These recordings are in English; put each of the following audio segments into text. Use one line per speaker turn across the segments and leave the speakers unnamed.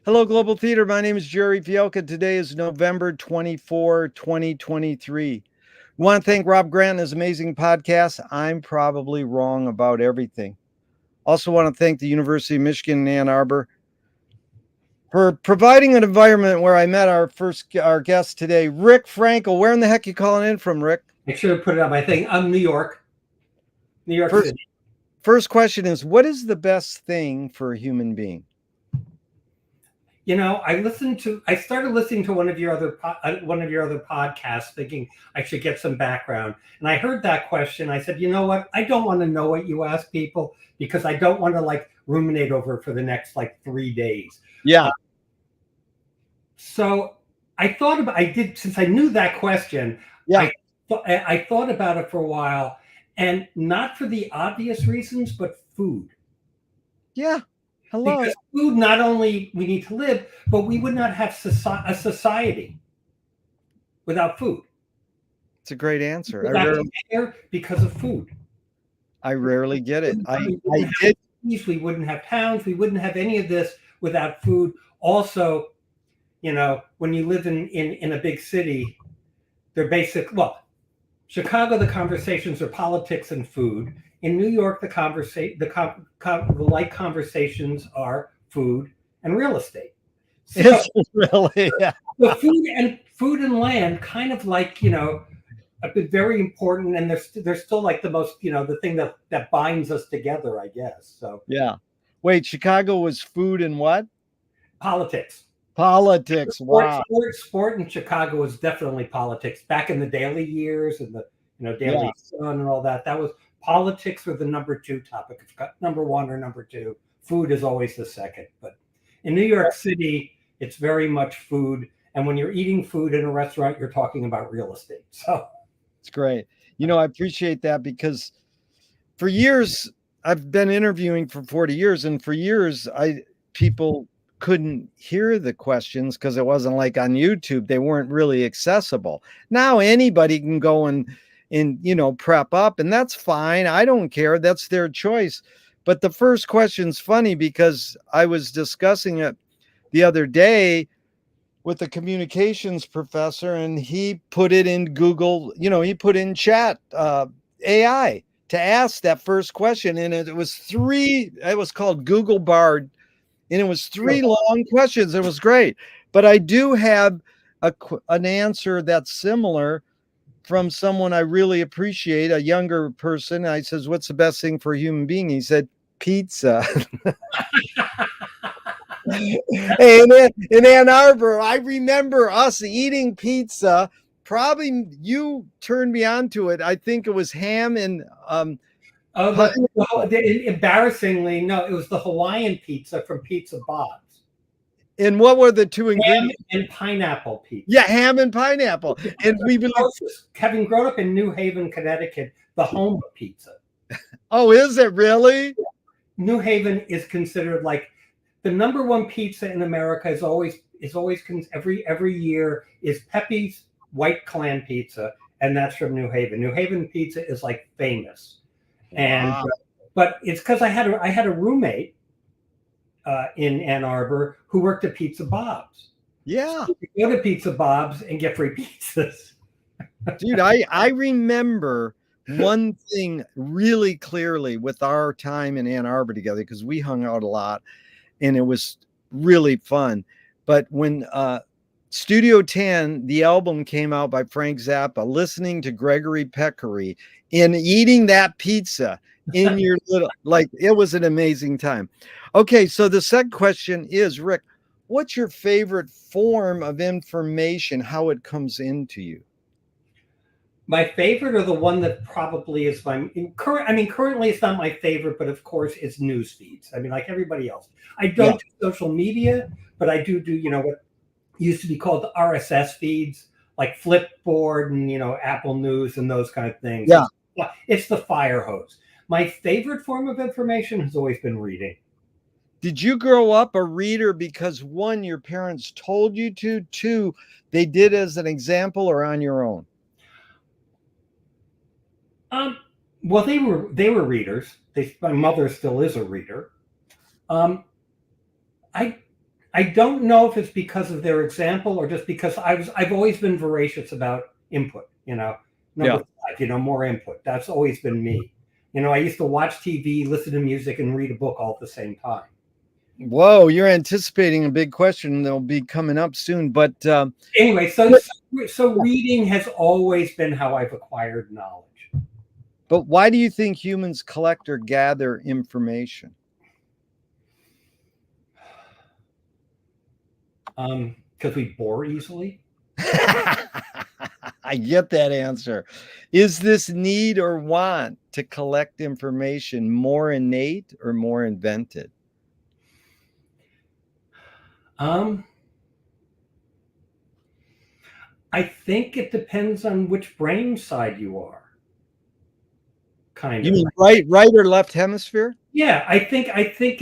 Hello, Global Theater. My name is Jerry Fielka. Today is November 24, 2023. We want to thank Rob Grant and his amazing podcast, I'm Probably Wrong About Everything. Also want to thank the University of Michigan in Ann Arbor for providing an environment where I met our guest today, Rick Frankel. Where in the heck are you calling in from, Rick?
I should have put it on my thing. I'm New York
First,
City.
first question is, what is the best thing for a human being?
I started listening to one of your other podcasts, thinking I should get some background. And I heard that question. I said, you know what? I don't want to know what you ask people because I don't want to ruminate over it for the next 3 days.
Yeah.
So since I knew that question.
Yeah.
I thought about it for a while, and not for the obvious reasons, but food.
Yeah. Hello.
Because food, not only we need to live, but we would not have a society without food.
It's a great answer.
Because of food.
I rarely get it.
We wouldn't have towns. We wouldn't have any of this without food. Also, when you live in a big city, Chicago, the conversations are politics and food. In New York, the light conversations are food and real estate.
So, really, yeah.
The food and land, kind of have been very important, and they're still the most, the thing that binds us together, I guess. So
yeah. Wait, Chicago was food and what?
Politics.
Wow.
Sport in Chicago was definitely politics. Back in the Daily years and the Daily Sun and all that. That was politics were the number two topic. It's got number one or number two. Food is always the second. But in New York City, it's very much food. And when you're eating food in a restaurant, you're talking about real estate. So
it's great. I appreciate that because for years I've been interviewing for 40 years, and for years people couldn't hear the questions because it wasn't like on YouTube. They weren't really accessible. Now anybody can go and prep up, and that's fine. I don't care. That's their choice. But the first question's funny because I was discussing it the other day with a communications professor, and he put it in Google, he put in chat AI to ask that first question. And it was called Google Bard. And it was 3 long questions. It was great. But I do have an answer that's similar from someone I really appreciate, a younger person. I says, what's the best thing for a human being? He said, pizza. In Ann Arbor, I remember us eating pizza. Probably you turned me on to it. I think it was ham and
embarrassingly, no, it was the Hawaiian pizza from Pizza Bob's.
And what were the two ingredients?
Ham and pineapple pizza.
Yeah, ham and pineapple. And
having grown up in New Haven, Connecticut, the home of pizza.
Oh, is it really?
New Haven is considered the number one pizza in America. Is always every year is Pepe's White Clam Pizza, and that's from New Haven. New Haven pizza is famous. And but it's because I had a roommate in Ann Arbor who worked at Pizza Bob's.
Yeah,
so you go to Pizza Bob's and get free pizzas.
Dude, I remember one thing really clearly with our time in Ann Arbor together, because we hung out a lot, and it was really fun. But when Studio 10, the album came out by Frank Zappa, listening to Gregory Peccary and eating that pizza in your little, it was an amazing time. Okay, so the second question is, Rick, what's your favorite form of information, how it comes into you?
My favorite, or the one that probably is currently it's not my favorite, but of course it's news feeds. Like everybody else. I don't do social media, but I do what used to be called the RSS feeds, like Flipboard and Apple News and those kind of things.
Yeah.
It's the fire hose. My favorite form of information has always been reading.
Did you grow up a reader because, one, your parents told you to, two, they did as an example, or on your own?
Well, they were readers. My mother still is a reader. I I don't know if it's because of their example or just because I've always been voracious about input, number five, more input. That's always been me. I used to watch TV, listen to music, and read a book all at the same time.
Whoa, you're anticipating a big question that'll be coming up soon. But
anyway, so reading has always been how I've acquired knowledge.
But why do you think humans collect or gather information?
Because we bore easily.
I get that answer. Is this need or want to collect information more innate or more invented?
I think it depends on which brain side you are.
You mean right or left hemisphere?
Yeah, I think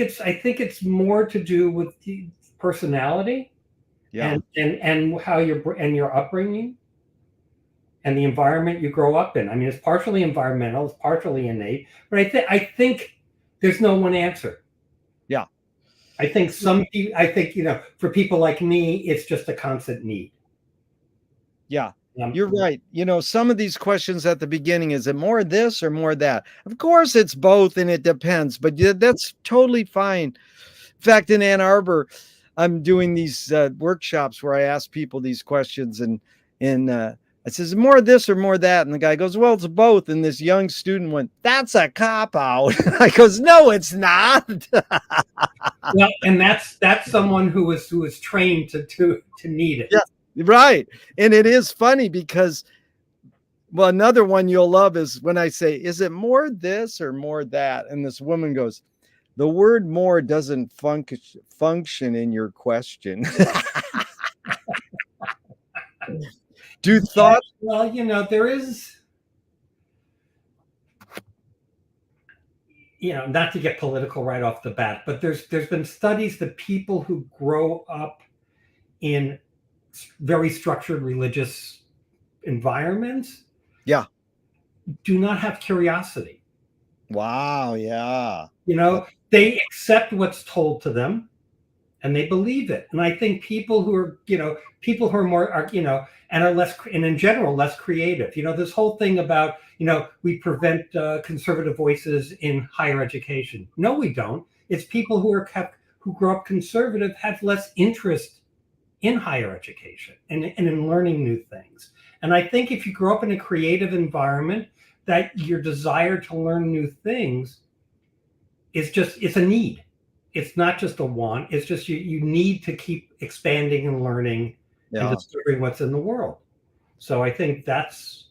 it's more to do with the personality, and how your upbringing and the environment you grow up in. I mean, it's partially environmental, it's partially innate, but I think there's no one answer.
Yeah.
I think for people like me, it's just a constant need.
Yeah, you're right. Some of these questions at the beginning, is it more this or more that? Of course, it's both, and it depends, but that's totally fine. In fact, in Ann Arbor, I'm doing these workshops where I ask people these questions, and I says, more of this or more that? And the guy goes, well, it's both. And this young student went, that's a cop-out. I goes, no, it's not.
Well, and that's someone who was trained to need it.
Yeah. Right. And it is funny because, well, another one you'll love is when I say, is it more this or more that? And this woman goes, the word more doesn't function in your question. Do thoughts?
Well, there is, not to get political right off the bat, but there's been studies that people who grow up in very structured religious environments do not have curiosity.
Wow. Yeah.
They accept what's told to them and they believe it. And I think people who are more and are less, and in general less creative, this whole thing about we prevent conservative voices in higher education. No, we don't. It's people who grow up conservative have less interest in higher education and in learning new things. And I think if you grow up in a creative environment, that your desire to learn new things it's a need. It's not just a want. It's just you need to keep expanding and learning and discovering what's in the world. So I think that's.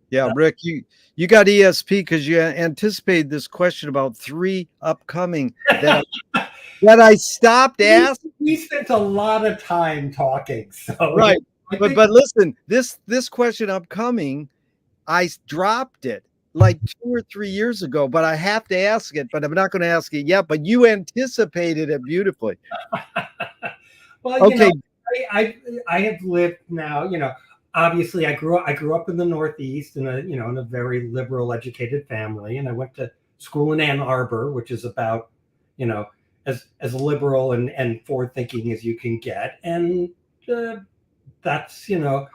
Yeah, Rick, you got ESP because you anticipated this question about 3 upcoming that I stopped asking.
We spent a lot of time talking. So
right. But listen, this question upcoming, I dropped it like 2 or 3 years ago, but I have to ask it, but I'm not going to ask it yet, but you anticipated it beautifully.
Well, okay. I have lived now, obviously I grew up in the Northeast in a very liberal educated family. And I went to school in Ann Arbor, which is about, as liberal and forward thinking as you can get. And that's and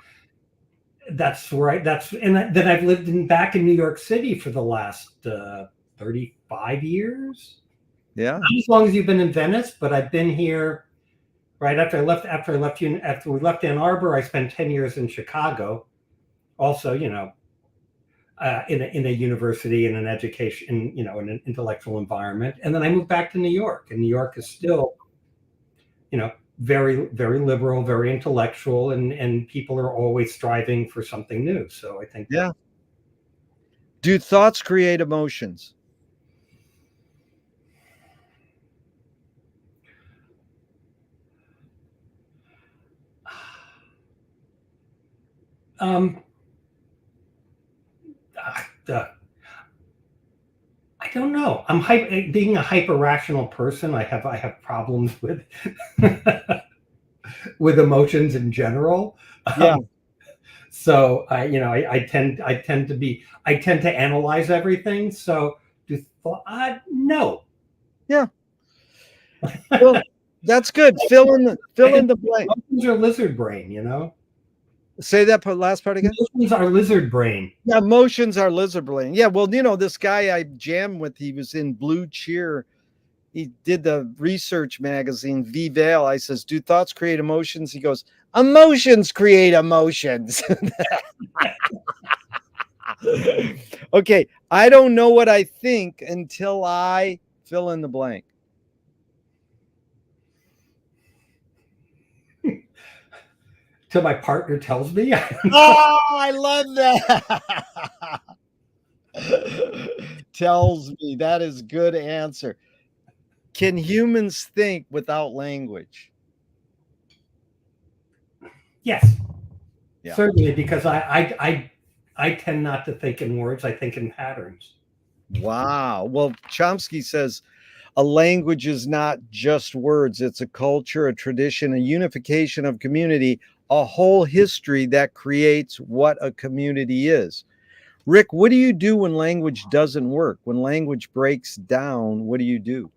then I've lived back in New York City for the last 35 years.
Yeah.
Not as long as you've been in Venice, but I've been here right after we left Ann Arbor. I spent 10 years in Chicago, also, in a university, in an education, in an intellectual environment. And then I moved back to New York, and New York is still, very, very liberal, very intellectual, and people are always striving for something new. So I think.
Yeah. Do thoughts create emotions?
I don't know. Being a hyper rational person. I have problems with with emotions in general.
Yeah.
So I tend to analyze everything. So no.
Yeah. Well, That's good. Fill in the blank.
Emotions are lizard brain, you know?
Say that last part again.
Emotions are lizard brain.
Yeah, emotions are lizard brain. Yeah, well, this guy I jammed with, he was in Blue Cheer. He did the research magazine V-Vale. I says, do thoughts create emotions? He goes, emotions create emotions. Okay, I don't know what I think until I fill in the blank.
Till my partner tells me.
Oh, I love that. Tells me. That is good answer. Can humans think without language?
Yes,
Yeah.
certainly, because I tend not to think in words. I think in patterns.
Wow. Well, Chomsky says a language is not just words. It's a culture, a tradition, a unification of community, a whole history that creates what a community is. Rick, what do you do when language doesn't work? When language breaks down, what do you do?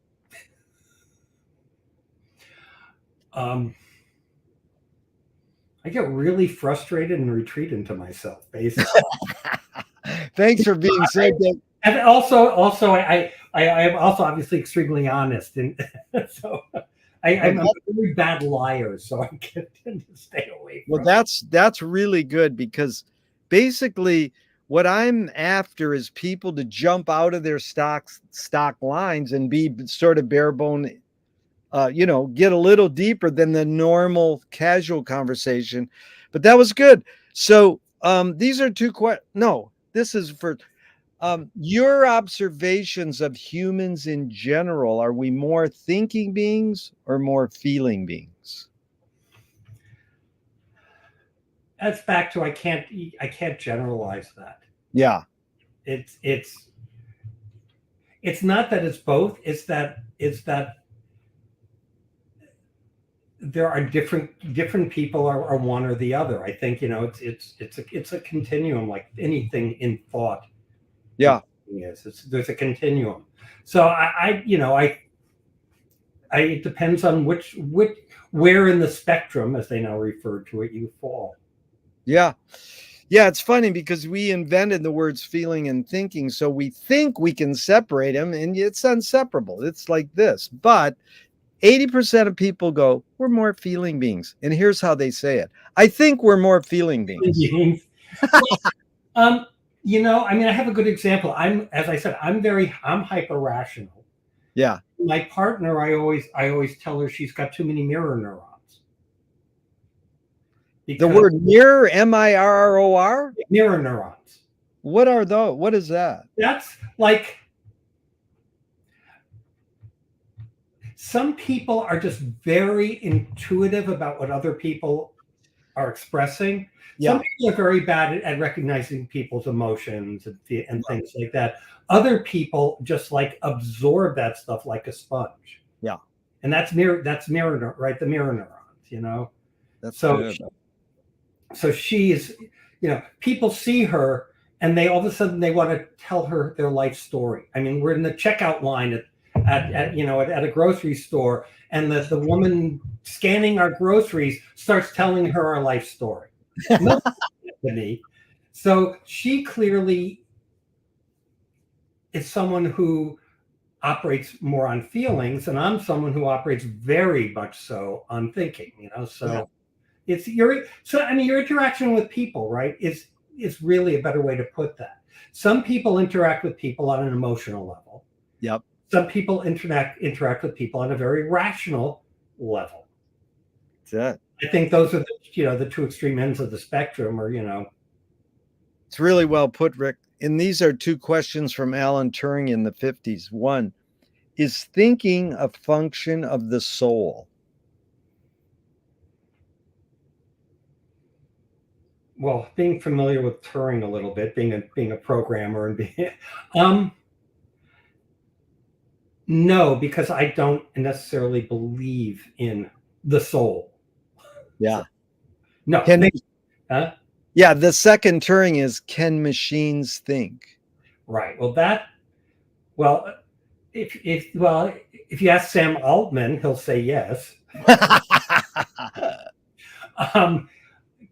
I get really frustrated and retreat into myself, basically.
Thanks for being so good.
And also, I am also obviously extremely honest, and so I'm a very bad liar, so I tend to stay away from.
Well, that's really good, because basically what I'm after is people to jump out of their stock lines and be sort of bare bone, get a little deeper than the normal casual conversation. But that was good. So these are this is for your observations of humans in general. Are we more thinking beings or more feeling beings?
That's back to I can't generalize that.
Yeah.
It's not that it's both. It's that there are different people are one or the other. I think it's a continuum, like anything in thought.
Yeah.
There's a continuum. So it depends on which where in the spectrum, as they now refer to it, you fall.
Yeah. Yeah, it's funny because we invented the words feeling and thinking, so we think we can separate them, and it's inseparable. It's like this. But 80% of people go, we're more feeling beings. And here's how they say it. I think we're more feeling beings.
I have a good example. As I said, I'm hyper rational.
Yeah.
My partner, I always tell her she's got too many mirror neurons.
The word mirror, M-I-R-R-O-R?
Mirror neurons.
What are those? What is that?
That's like, some people are just very intuitive about what other people are expressing.
Yeah.
Some people are very bad at recognizing people's emotions and things like that. Other people just like absorb that stuff like a sponge.
Yeah.
And that's mirror, right? The mirror neurons,
That's
so
good.
So she is, people see her and they all of a sudden they want to tell her their life story. I mean, we're in the checkout line at a grocery store, and the woman scanning our groceries starts telling her our life story. So she clearly is someone who operates more on feelings, and I'm someone who operates very much so on thinking. So. Yeah. Your interaction with people, right, is really a better way to put that. Some people interact with people on an emotional level.
Yep.
Some people interact with people on a very rational level.
That's it.
I think those are the two extreme ends of the spectrum, or
It's really well put, Rick. And these are two questions from Alan Turing in the 50s. One, is thinking a function of the soul?
Well, being familiar with Turing a little bit, being a programmer and being no, because I don't necessarily believe in the soul.
Yeah.
So, no. Huh?
Yeah, the second Turing is, can machines think?
Right. Well, if you ask Sam Altman, he'll say yes. Um,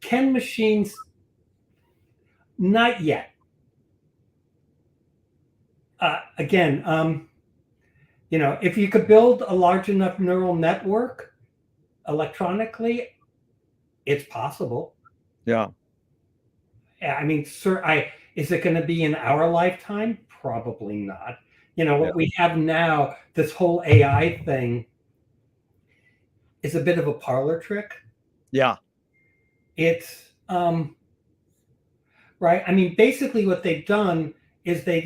can machines? Not yet. Again, if you could build a large enough neural network electronically, it's possible.
Yeah.
I mean, sir, is it going to be in our lifetime? Probably not.
Yeah.
What we have now, this whole AI thing, is a bit of a parlor trick.
Yeah.
It's right. I mean, basically, what they've done is they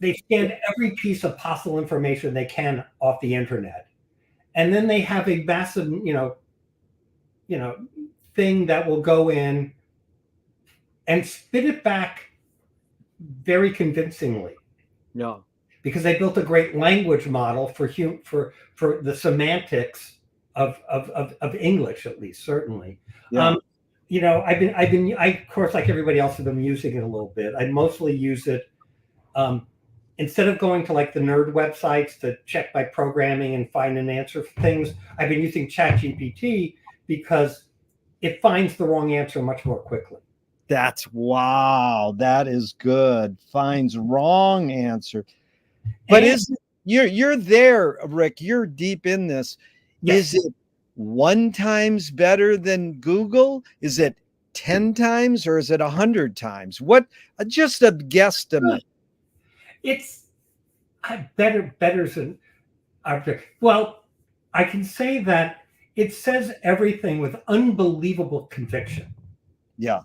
scanned every piece of possible information they can off the internet, and then they have a massive, thing that will go in and spit it back very convincingly.
Yeah.
Because they built a great language model for the semantics of English, at least certainly.
Yeah.
I of course, like everybody else, have been using it a little bit. I mostly use it instead of going to like the nerd websites to check my programming and find an answer for things. I've been using ChatGPT because it finds the wrong answer much more quickly.
Wow. That is good. Finds wrong answer. But you're there, Rick? You're deep in this.
Yes.
Is it 1 times better than Google? Is it 10 times or is it 100 times? What? Just a guesstimate.
It's better than. Well, I can say that it says everything with unbelievable conviction.
Yeah.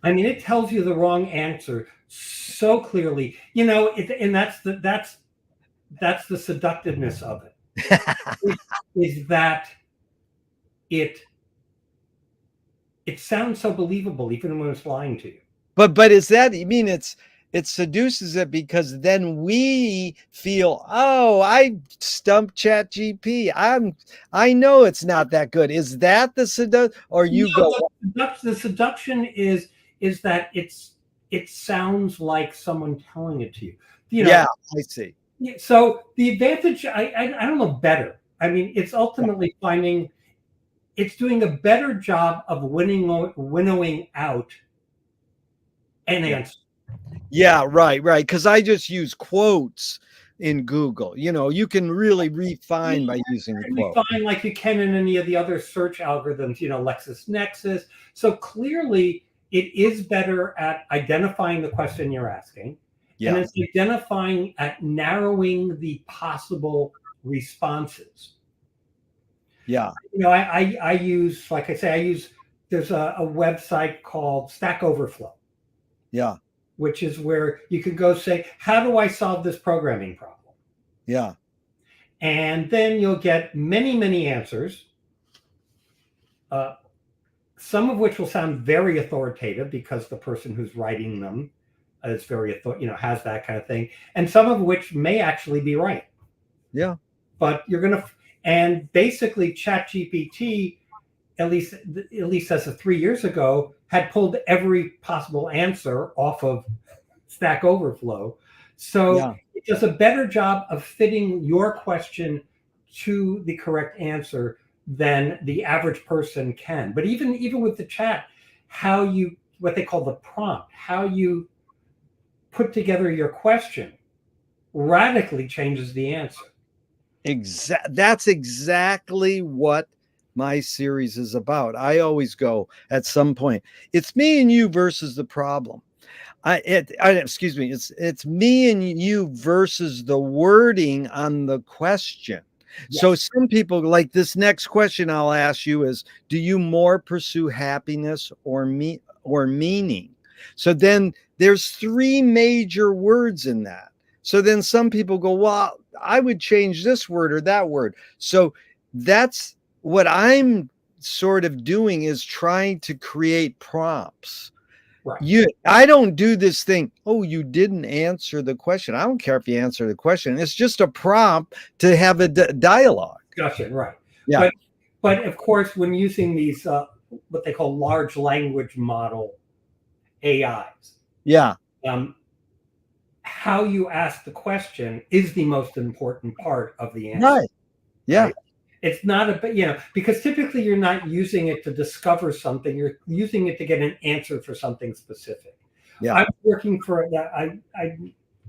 I mean, it tells you the wrong answer so clearly, and that's the seductiveness of it. is that it sounds so believable even when it's lying to you.
But is that, you mean it seduces it because then we feel, oh, I stumped ChatGPT. I know it's not that good. Is that the seduction? Or you go?
The seduction is that it sounds like someone telling it to you.
Yeah, I see.
So the advantage, I don't know better. I mean, it's ultimately it's doing a better job of winnowing out an answer.
Yeah, right. Because I just use quotes in Google. You can really refine by using quotes.
Refine like you can in any of the other search algorithms, LexisNexis. So clearly, it is better at identifying the question you're asking.
Yeah.
And it's narrowing the possible responses.
Yeah.
I use, like I say, there's a website called Stack Overflow.
Yeah.
Which is where you can go say, how do I solve this programming problem?
Yeah.
And then you'll get many, many answers. Some of which will sound very authoritative because the person who's writing them is very, has that kind of thing. And some of which may actually be right.
Yeah.
But and basically ChatGPT, at least as of 3 years ago, had pulled every possible answer off of Stack Overflow. So it does a better job of fitting your question to the correct answer than the average person can. But even with the chat, what they call the prompt, how you put together your question radically changes the answer.
That's exactly what my series is about. I always go at some point, it's me and you versus the problem. Excuse me, it's me and you versus the wording on the question. Yes. So some people, like this next question I'll ask you is, do you more pursue happiness or meaning? So then there's 3 major words in that. So then some people go, well, I would change this word or that word. So that's what I'm sort of doing, is trying to create prompts.
Right.
I don't do this thing, oh, you didn't answer the question. I don't care if you answer the question. It's just a prompt to have a dialogue.
Gotcha, right.
Yeah.
But of course, when using these, what they call large language model AIs.
Yeah.
How you ask the question is the most important part of the answer.
Right. Yeah. Right?
It's not a, because typically you're not using it to discover something. You're using it to get an answer for something specific.
Yeah.
I'm working for that. I've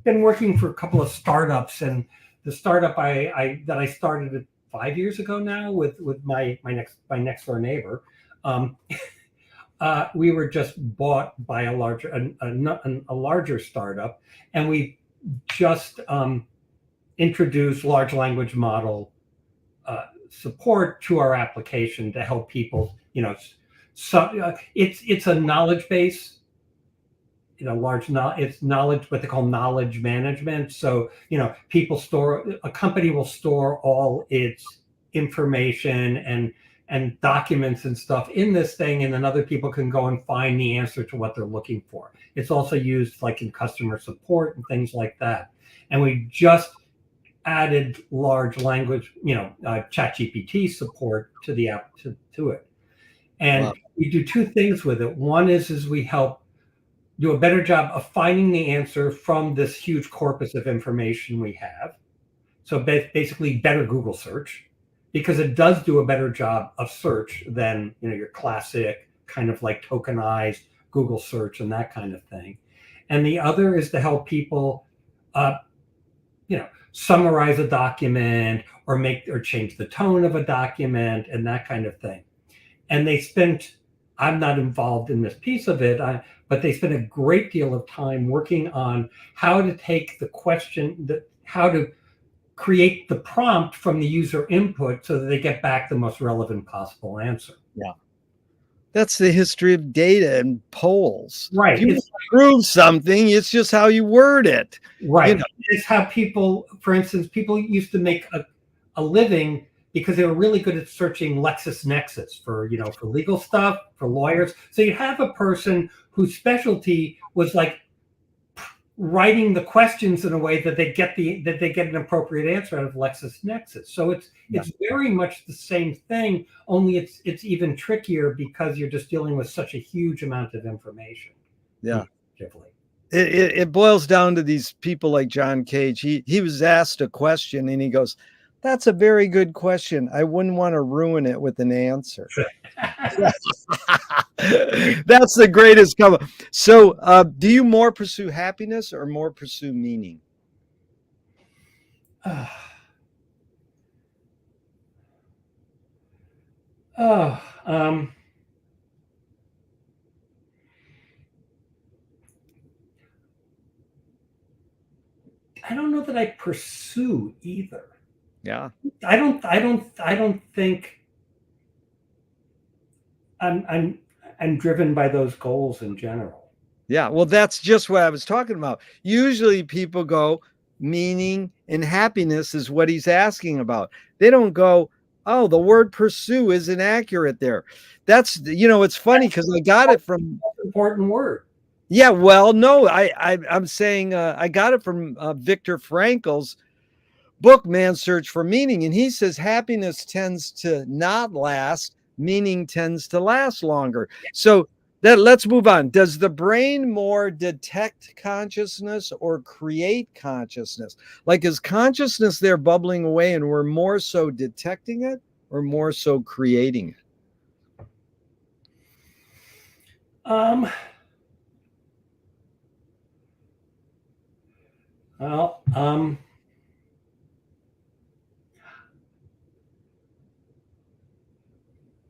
been working for a couple of startups, and the startup that I started 5 years ago now with my next door neighbor. We were just bought by a larger startup, and we just introduced large language model support to our application to help people. It's a knowledge base. It's knowledge, what they call knowledge management. So a company will store all its information and documents and stuff in this thing, and then other people can go and find the answer to what they're looking for. It's also used like in customer support and things like that. And we just added large language, ChatGPT support to the app to it. And wow. We do two things with it. One is we help do a better job of finding the answer from this huge corpus of information we have. So basically better Google search, because it does do a better job of search than your classic kind of like tokenized Google search and that kind of thing. And the other is to help people summarize a document or change the tone of a document and that kind of thing. And I'm not involved in this piece of it, but they spent a great deal of time working on how to take the question, how to create the prompt from the user input so that they get back the most relevant possible answer.
Yeah. That's the history of data and polls.
Right.
If you prove something, it's just how you word it.
Right. It's how people, for instance, people used to make a living because they were really good at searching LexisNexis for legal stuff, for lawyers. So you have a person whose specialty was like writing the questions in a way that they get an appropriate answer out of LexisNexis. So it's very much the same thing, only it's even trickier because you're just dealing with such a huge amount of information.
Yeah. It boils down to these people like John Cage. He was asked a question and he goes, "That's a very good question. I wouldn't want to ruin it with an answer." That's the greatest cover. So do you more pursue happiness or more pursue meaning?
I don't know that I pursue either.
Yeah.
I don't think I'm driven by those goals in general.
Yeah, well, that's just what I was talking about. Usually people go, meaning and happiness is what he's asking about. They don't go, oh, the word pursue isn't accurate there. That's, it's funny because I got it from
important word.
Yeah, well, no, I'm saying I got it from Viktor Frankel's book, Man's Search for Meaning. And he says happiness tends to not last, meaning tends to last longer. So let's move on. Does the brain more detect consciousness or create consciousness? Like, is consciousness there bubbling away and we're more so detecting it or more so creating it?
Well,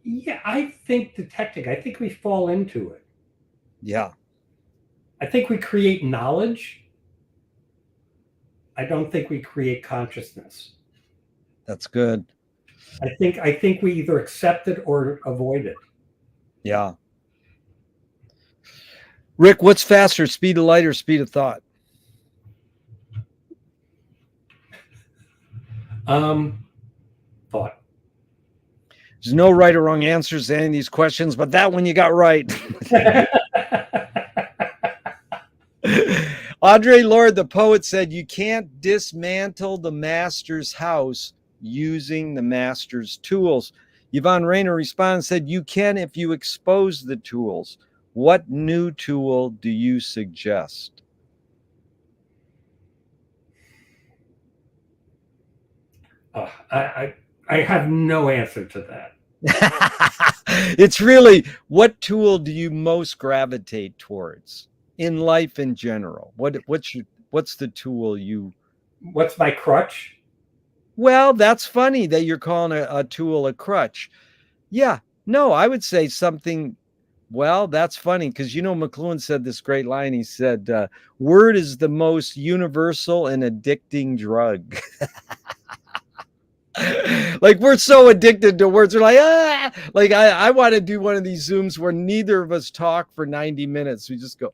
yeah, I think detecting. I think we fall into it.
Yeah.
I think we create knowledge. I don't think we create consciousness.
That's good.
I think we either accept it or avoid it.
Yeah. Rick, what's faster, speed of light or speed of thought?
Thought.
There's no right or wrong answers to any of these questions, but that one you got right. Audre Lorde, the poet, said, "You can't dismantle the master's house using the master's tools." Yvonne Rainer responded and said, "You can if you expose the tools. What new tool do you suggest?"
I have no answer to that.
It's really, what tool do you most gravitate towards in life in general? What's the tool you?
What's my crutch?
Well, that's funny that you're calling a tool a crutch. Yeah, no, I would say something. Well, that's funny because McLuhan said this great line. He said, "Word is the most universal and addicting drug." Like, we're so addicted to words. We're like, like I want to do one of these Zooms where neither of us talk for 90 minutes. We just go.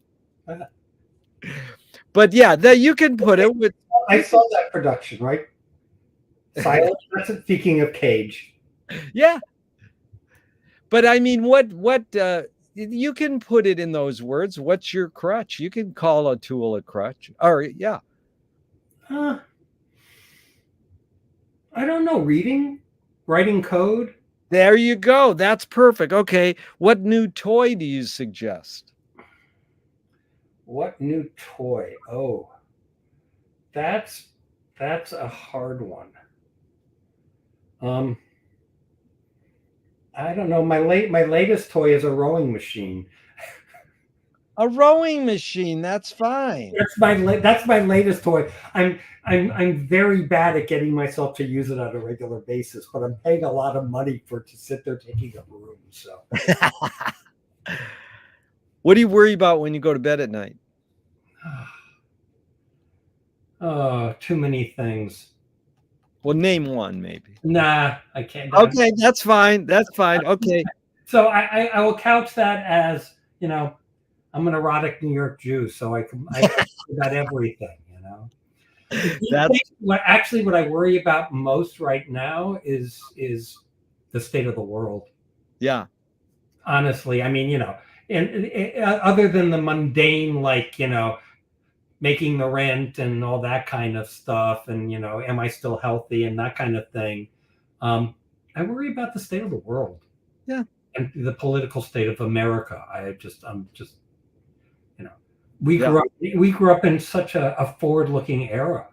But yeah, that you can put it with.
I saw that production, right? Silence. That's speaking of Cage.
Yeah. But I mean, what you can put it in those words. What's your crutch? You can call a tool a crutch. Or yeah.
I don't know. Writing code.
There you go. That's perfect. Okay. What new toy do you suggest?
What new toy? Oh, that's a hard one. I don't know. My latest toy is a rowing machine.
A rowing machine. That's fine.
That's my latest toy. I'm very bad at getting myself to use it on a regular basis, but I'm paying a lot of money for it to sit there taking up room. So,
what do you worry about when you go to bed at night?
oh, too many things.
Well, name one, maybe.
Nah, I can't.
Okay, that's fine. That's fine. Okay.
So I will couch that as, I'm an erotic New York Jew, so I can about everything. That's what I worry about most right now is the state of the world.
Yeah.
Honestly, I mean, and other than the mundane, like, making the rent and all that kind of stuff, and am I still healthy and that kind of thing. I worry about the state of the world.
Yeah.
And the political state of America. I'm just we grew up in such a forward-looking era,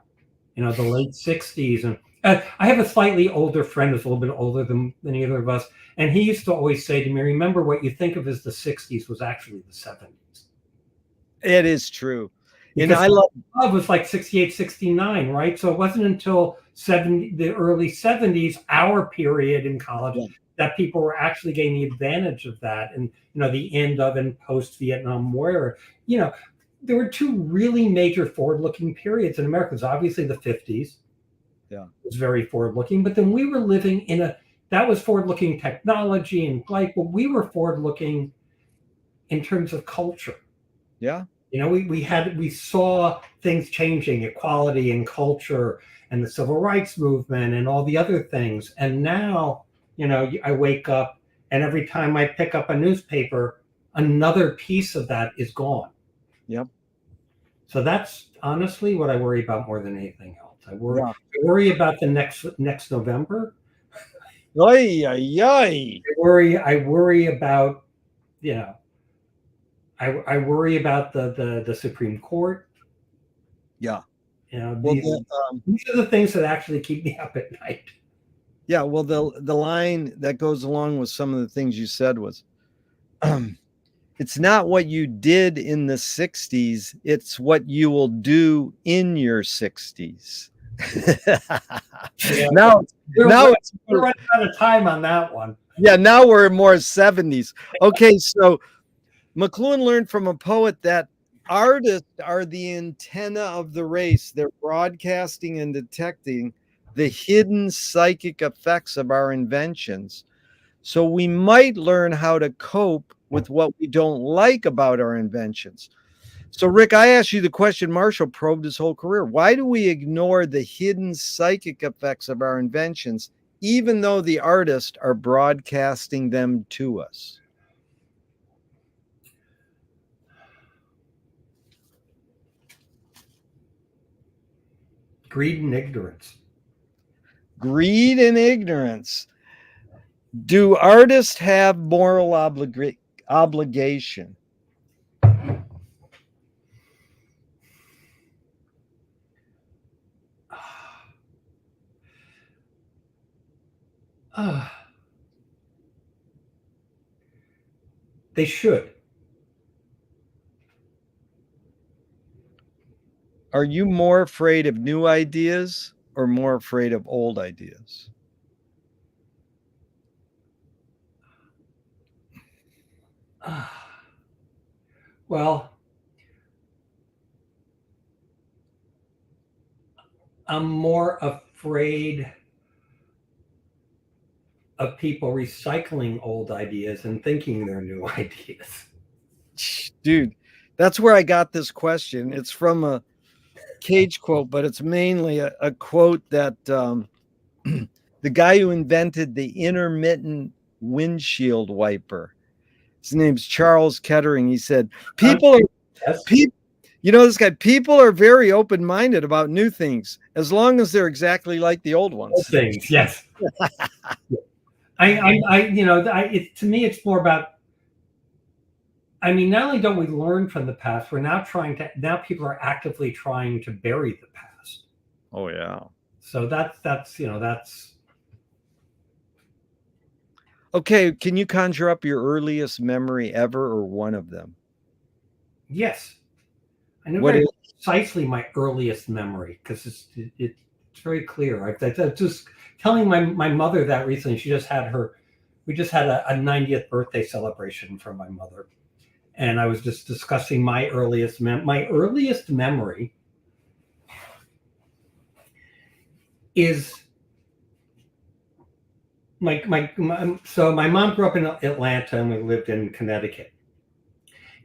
the late 60s. And I have a slightly older friend who's a little bit older than either of us, and he used to always say to me, remember, what you think of as the 60s was actually the 70s.
It is true.
Because I love was like 68, 69, right? So it wasn't until the early 70s, our period in college, that people were actually getting the advantage of that. And, the end of and post-Vietnam War, there were two really major forward-looking periods in America. It was obviously the 50s.
Yeah.
It was very forward-looking. But then we were living that was forward-looking technology and life, but we were forward-looking in terms of culture.
Yeah.
We saw things changing, equality and culture and the civil rights movement and all the other things. And now, I wake up and every time I pick up a newspaper, another piece of that is gone.
Yep.
So that's honestly what I worry about more than anything else. I worry about the next November.
Oy, oy, oy.
I worry about, I worry about the Supreme Court.
Yeah.
These are the things that actually keep me up at night.
Yeah. Well, the line that goes along with some of the things you said was, it's not what you did in the 60s, it's what you will do in your 60s. Now
we're running out of time on that one.
Yeah, now we're more 70s. Okay, so McLuhan learned from a poet that artists are the antenna of the race. They're broadcasting and detecting the hidden psychic effects of our inventions. So we might learn how to cope with what we don't like about our inventions. So, Rick, I asked you the question Marshall probed his whole career. Why do we ignore the hidden psychic effects of our inventions, even though the artists are broadcasting them to us?
Greed and ignorance.
Greed and ignorance. Do artists have moral obligation?
They should.
Are you more afraid of new ideas or more afraid of old ideas?
Well, I'm more afraid of people recycling old ideas and thinking they're new ideas.
Dude, that's where I got this question. It's from a Cage quote, but it's mainly a quote that the guy who invented the intermittent windshield wiper, his name's Charles Kettering. He said, people are
Yes.
people, this guy, people are very open-minded about new things as long as they're exactly like the old ones.
Things, yes. To me, it's more about. I mean, not only don't we learn from the past, we're now people are actively trying to bury the past.
Oh yeah.
So that's.
Okay, can you conjure up your earliest memory ever or one of them?
Yes. I know
What
very
is
precisely my earliest memory because it's very clear. I just telling my mother that recently. We just had a 90th birthday celebration for my mother. And I was just discussing my earliest memory is so my mom grew up in Atlanta and we lived in Connecticut.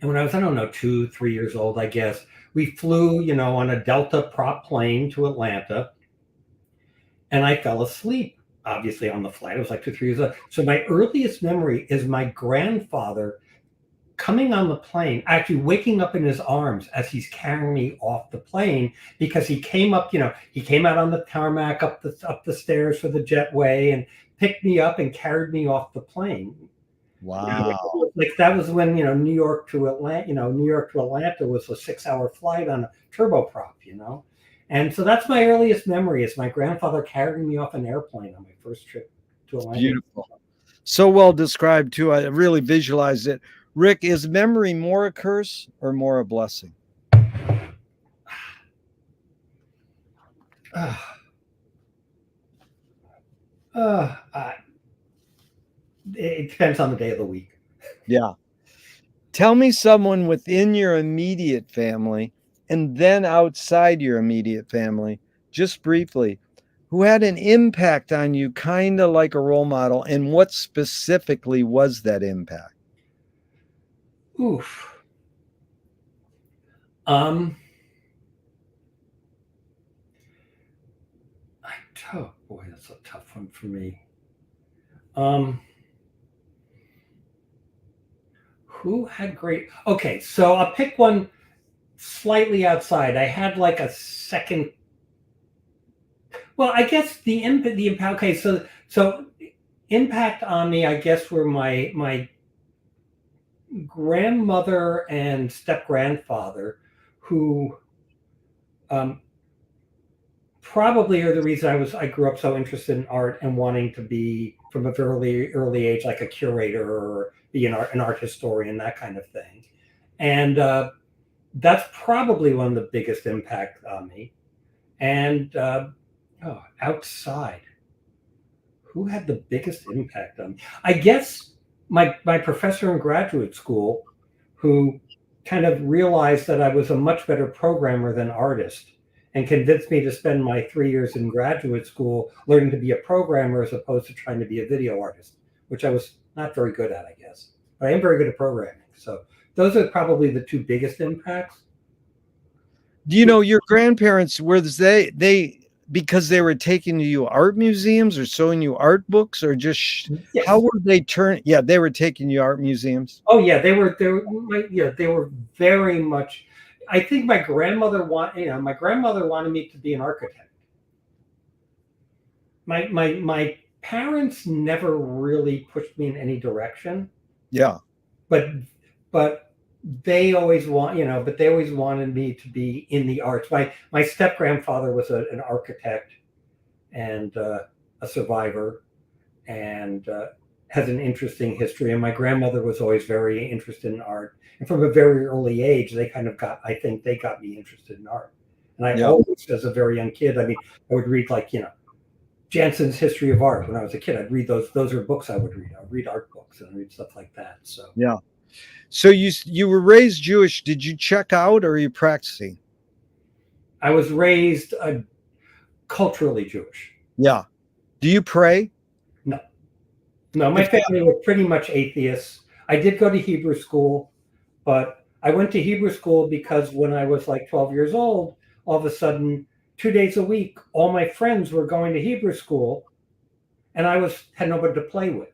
And when I was, I don't know, 2, 3 years old, I guess, we flew, on a Delta prop plane to Atlanta. And I fell asleep, obviously, on the flight. I was like 2, 3 years old. So my earliest memory is my grandfather coming on the plane, actually waking up in his arms as he's carrying me off the plane because he came up, he came out on the tarmac up the stairs for the jetway and picked me up and carried me off the plane.
Wow.
Like that was when, New York to Atlanta was a 6-hour flight on a turboprop, And so that's my earliest memory is my grandfather carrying me off an airplane on my first trip to Atlanta.
Beautiful. So well described too. I really visualized it. Rick, is memory more a curse or more a blessing?
It depends on the day of the week.
Yeah. Tell me someone within your immediate family and then outside your immediate family, just briefly, who had an impact on you, kind of like a role model, and what specifically was that impact?
Oof. Oh boy, that's a tough one for me. Who had great? Okay, so I'll pick one slightly outside. I had like a second. Well, I guess the impact. Okay, so impact on me, I guess, were my grandmother and step grandfather, who probably are the reason I grew up so interested in art and wanting to be from a very early age like a curator or be an art historian, that kind of thing. And that's probably one of the biggest impact on me. And outside, who had the biggest impact on me? I guess my professor in graduate school, who kind of realized that I was a much better programmer than artist and convinced me to spend my 3 years in graduate school learning to be a programmer as opposed to trying to be a video artist, which I was not very good at, I guess. But I am very good at programming. So those are probably the two biggest impacts.
Do you know your grandparents, were they because they were taking you to art museums or showing you art books, or just
Yes.
how were they yeah, they were taking you art museums?
Oh yeah, they were very much. I think my grandmother wanted me to be an architect. My parents never really pushed me in any direction.
Yeah.
But they always wanted me to be in the arts. My step grandfather was an architect and a survivor, and has an interesting history. And my grandmother was always very interested in art, and from a very early age, I think they got me interested in art. And I always, as a very young kid, I mean, I would read like, Jansen's History of Art. When I was a kid, I'd read those. Those are books I would read. I would read art books and read stuff like that. So
yeah. So you were raised Jewish. Did you check out, or are you practicing?
I was raised culturally Jewish.
Yeah. Do you pray?
No, no. My family were pretty much atheists. I did go to Hebrew school, but I went to Hebrew school because when I was like 12 years old, all of a sudden, 2 days a week, all my friends were going to Hebrew school, and I had nobody to play with.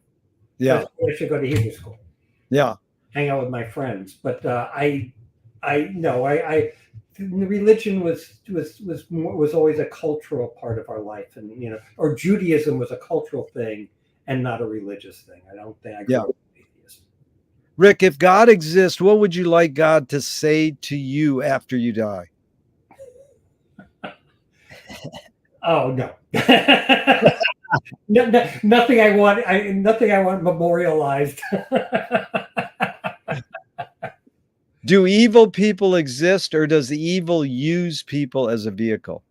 Yeah,
so I should go to Hebrew school.
Yeah,
hang out with my friends. But religion was always a cultural part of our life, and or Judaism was a cultural thing and not a religious thing. I don't think I grew up atheist.
Rick, if God exists, what would you like God to say to you after you die?
Oh no. Nothing I want. Nothing I want memorialized.
Do evil people exist, or does the evil use people as a vehicle?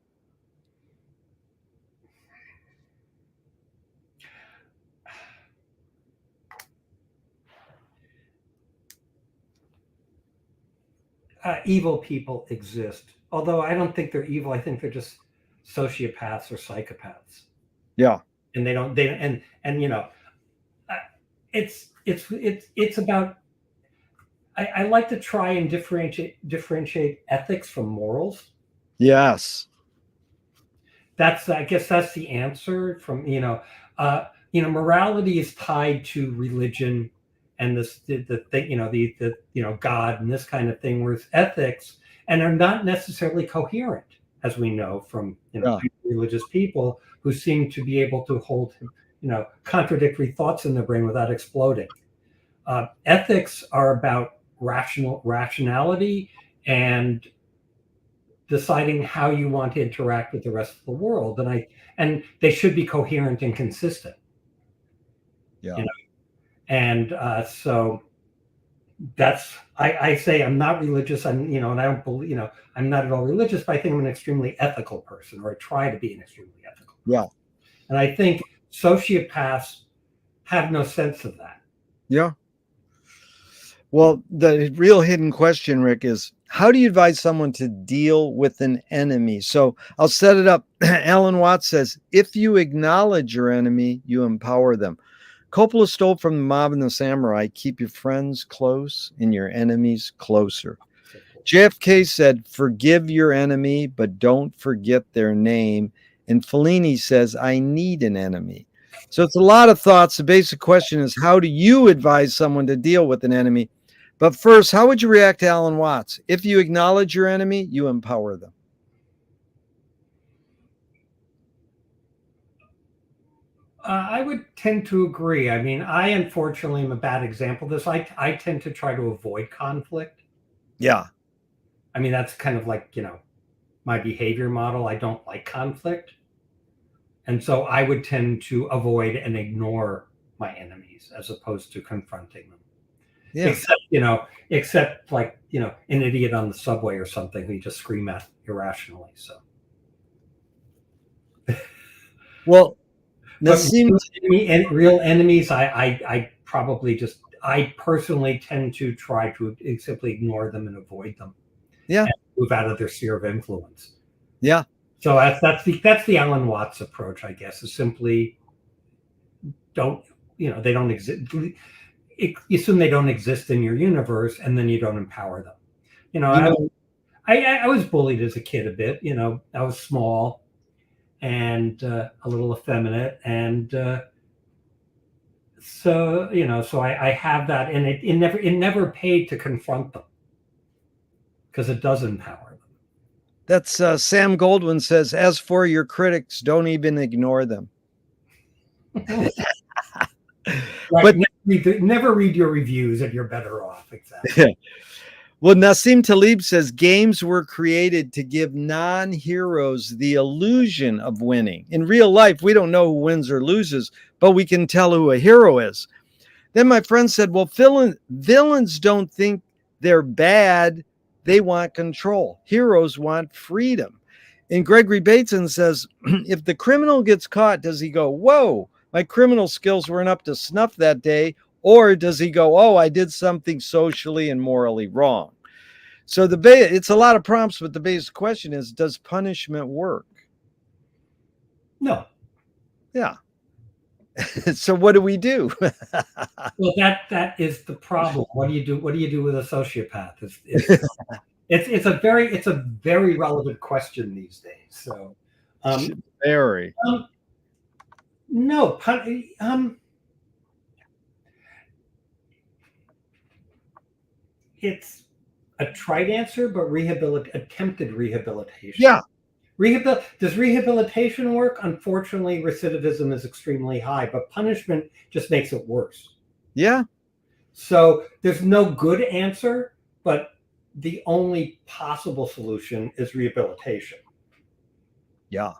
Evil people exist, although I don't think they're evil. I think they're just sociopaths or psychopaths.
Yeah,
and it's about. I like to try and differentiate ethics from morals.
Yes.
I guess that's the answer. From morality is tied to religion and the thing, God and this kind of thing, whereas ethics and are not necessarily coherent, as we know from religious people who seem to be able to hold contradictory thoughts in their brain without exploding. Ethics are about rationality and deciding how you want to interact with the rest of the world, and they should be coherent and consistent.
Yeah.
And so that's I say I'm not religious. And I don't believe I'm not at all religious, but I think I'm an extremely ethical person, or I try to be an extremely ethical person.
Yeah.
And I think sociopaths have no sense of that.
Yeah. Well, the real hidden question, Rick, is how do you advise someone to deal with an enemy? So I'll set it up. Alan Watts says, if you acknowledge your enemy, you empower them. Coppola stole from the Mob and the Samurai, keep your friends close and your enemies closer. JFK said, forgive your enemy, but don't forget their name. And Fellini says, I need an enemy. So it's a lot of thoughts. The basic question is, how do you advise someone to deal with an enemy? But first, how would you react to Alan Watts? If you acknowledge your enemy, you empower them.
I would tend to agree. I mean, I unfortunately am a bad example of this. I tend to try to avoid conflict.
Yeah.
I mean, that's kind of like, my behavior model. I don't like conflict. And so I would tend to avoid and ignore my enemies as opposed to confronting them. Yeah. Except like, an idiot on the subway or something who you just scream at irrationally. So.
Well,
real enemies, I personally tend to try to simply ignore them and avoid them.
Yeah.
And move out of their sphere of influence.
Yeah.
So that's the Alan Watts approach, I guess, is simply they don't exist. You assume they don't exist in your universe, and then you don't empower them. I was bullied as a kid a bit. I was small and a little effeminate, and so I have that, and it never paid to confront them because it does empower them.
That's Sam Goldwyn says, as for your critics, don't even ignore them.
Right. But never read your reviews, and you're better off. Exactly.
Well, Nassim Taleb says games were created to give non-heroes the illusion of winning. In real life, we don't know who wins or loses, but we can tell who a hero is. Then my friend said, well, villains don't think they're bad. They want control. Heroes want freedom. And Gregory Bateson says, if the criminal gets caught, does he go, whoa, my criminal skills weren't up to snuff that day? Or does he go, oh, I did something socially and morally wrong? So it's a lot of prompts, but the basic question is, does punishment work?
No.
Yeah. So what do we do?
Well, that is the problem. What do you do? What do you do with a sociopath? It's a very relevant question these days. So,
very.
No, it's a trite answer, but attempted rehabilitation.
Yeah.
Does rehabilitation work? Unfortunately, recidivism is extremely high, but punishment just makes it worse.
Yeah.
So there's no good answer, but the only possible solution is rehabilitation.
Yeah.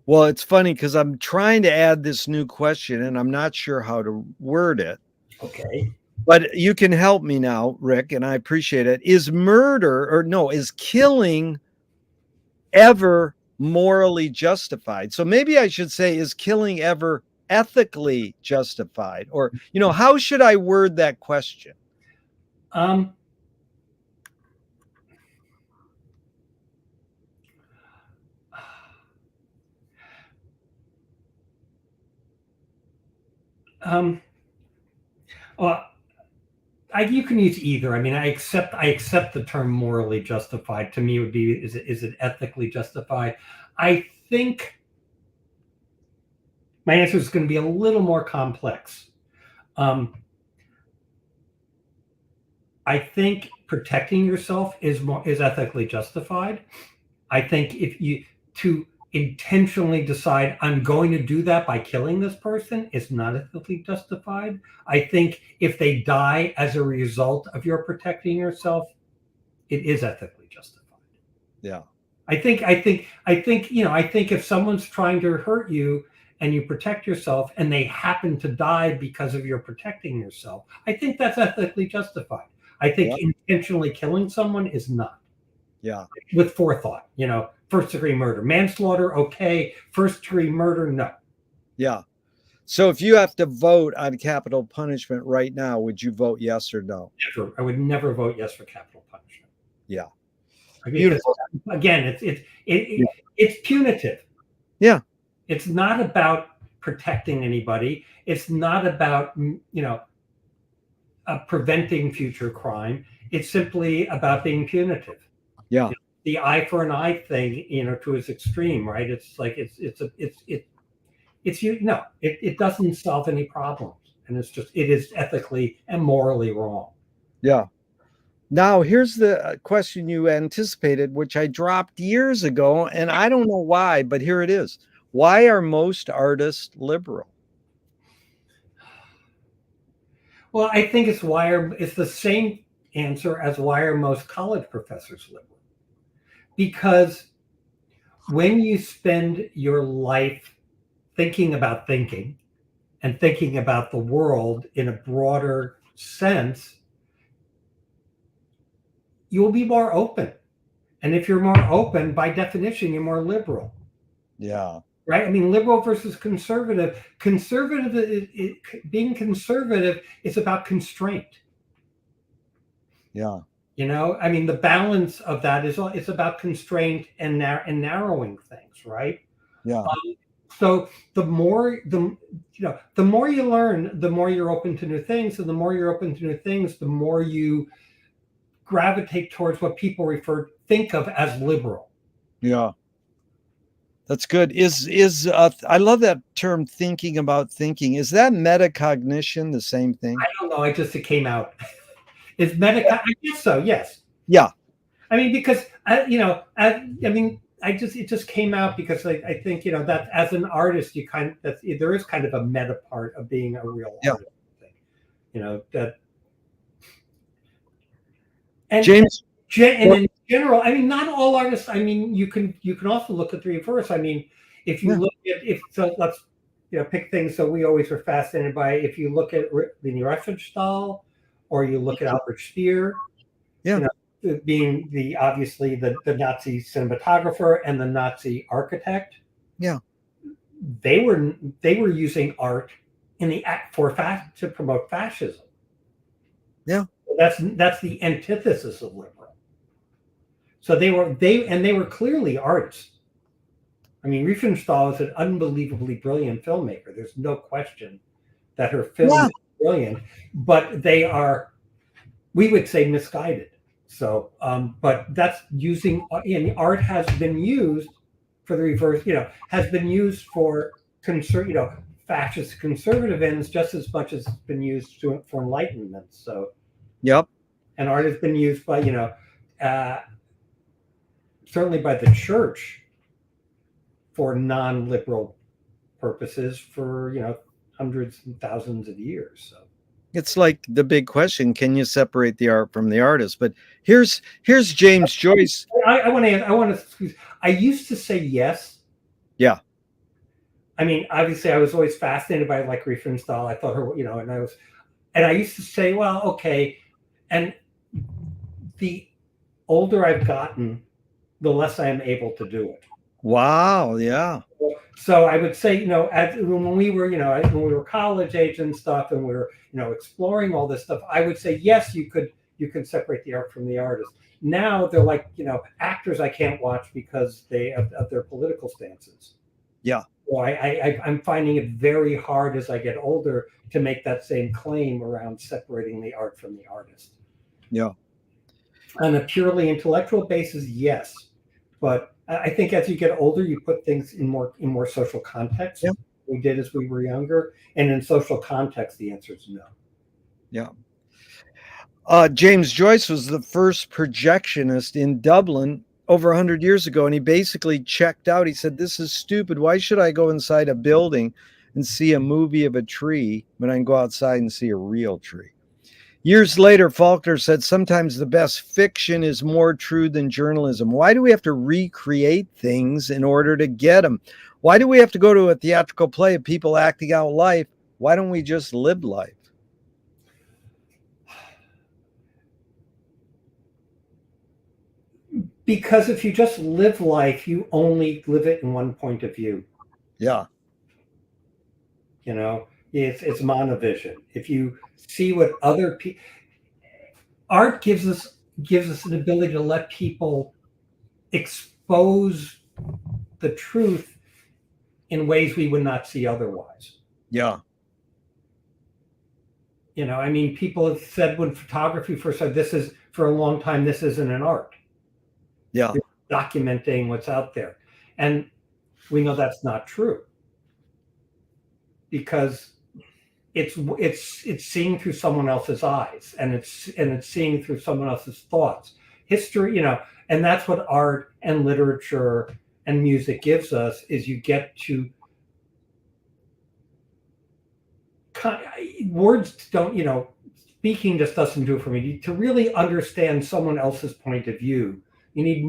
Well, it's funny because I'm trying to add this new question and I'm not sure how to word it.
Okay.
But you can help me now, Rick, and I appreciate it. Is killing ever morally justified? So maybe I should say, is killing ever ethically justified? Or, how should I word that question?
Well, you can use either. I mean, I accept the term morally justified. To me, it would be, is it ethically justified? I think my answer is going to be a little more complex. I think protecting yourself is ethically justified. I think if you to intentionally decide I'm going to do that by killing this person is not ethically justified. I think if they die as a result of your protecting yourself, it is ethically justified.
Yeah.
I think if someone's trying to hurt you and you protect yourself and they happen to die because of your protecting yourself, I think that's ethically justified. I think intentionally killing someone is not.
Yeah.
With forethought, first degree murder, manslaughter, okay. First degree murder, no.
Yeah. So if you have to vote on capital punishment right now, would you vote yes or no?
Never. I would never vote yes for capital punishment.
Yeah.
Beautiful. Again, it's punitive.
Yeah.
It's not about protecting anybody. It's not about preventing future crime. It's simply about being punitive.
Yeah.
The eye for an eye thing, to its extreme, right? It's like it doesn't solve any problems, and it is ethically and morally wrong.
Yeah. Now here's the question you anticipated, which I dropped years ago, and I don't know why, but here it is. Why are most artists liberal?
Well, I think it's the same answer as why are most college professors liberal? Because when you spend your life thinking about thinking and thinking about the world in a broader sense, you will be more open. And if you're more open, by definition, you're more liberal.
Yeah.
Right? I mean, liberal versus conservative. Being conservative is about constraint.
Yeah.
I mean, the balance of that it's about constraint and narrowing things, right?
Yeah.
So the more you learn, the more you're open to new things, and the more you're open to new things, the more you gravitate towards what people think of as liberal.
Yeah. That's good. I love that term, thinking about thinking. Is that metacognition the same thing?
I don't know. It came out. Is metacognition? I guess so. Yes.
Yeah.
I mean, because it just came out because I think that as an artist, there is kind of a meta part of being a real artist. That And
James,
and in general, I mean, not all artists. I mean, you can also look at the reverse. I mean, if you
yeah,
look at if so, let's pick things that we always were fascinated by. If you look at the Riefenstahl, or you look at Albert Speer,
yeah,
you know, being obviously the Nazi cinematographer and the Nazi architect,
yeah,
they were using art in the act to promote fascism.
yeah,
That's the antithesis of liberal. So they were clearly artists. I mean, Riefenstahl is an unbelievably brilliant filmmaker. There's no question that her film
yeah.
is brilliant, but they are, we would say, misguided. So, but that's using, and art has been used for the reverse, has been used for fascist conservative ends just as much as it's been used for enlightenment. So,
Yep.
and art has been used by, uh, certainly by the church for non-liberal purposes for hundreds and thousands of years. So
It's like the big question: can you separate the art from the artist? But here's James Joyce.
I want to I used to say yes.
Yeah.
I mean, obviously, I was always fascinated by like Riefenstahl. I thought her, and I used to say, well, okay. And the older I've gotten, the less I am able to do it.
Wow. Yeah.
So I would say, when we were, when we were college age and stuff, and we were, exploring all this stuff, I would say, yes, you can separate the art from the artist. Now they're like, actors I can't watch because of their political stances.
Yeah.
So I'm finding it very hard as I get older to make that same claim around separating the art from the artist.
Yeah.
On a purely intellectual basis, yes, but I think as you get older, you put things in more social context.
Yeah.
We did as we were younger, and in social context, the answer is no.
Yeah. James Joyce was the first projectionist in Dublin over 100 years ago, and he basically checked out. He said, "This is stupid. Why should I go inside a building and see a movie of a tree when I can go outside and see a real tree?" Years later, Faulkner said, "Sometimes the best fiction is more true than journalism. Why do we have to recreate things in order to get them? Why do we have to go to a theatrical play of people acting out life? Why don't we just live life?"
Because if you just live life, you only live it in one point of view.
Yeah.
It's monovision. If you see what other people, art gives us an ability to let people expose the truth in ways we would not see otherwise.
Yeah.
I mean, people have said when photography first started, this is for a long time, this isn't an art.
Yeah.
You're documenting what's out there. And we know that's not true because it's seeing through someone else's eyes, and it's seeing through someone else's thoughts. History, and that's what art and literature and music gives us, is you get to words don't, speaking just doesn't do it for me. To really understand someone else's point of view, you need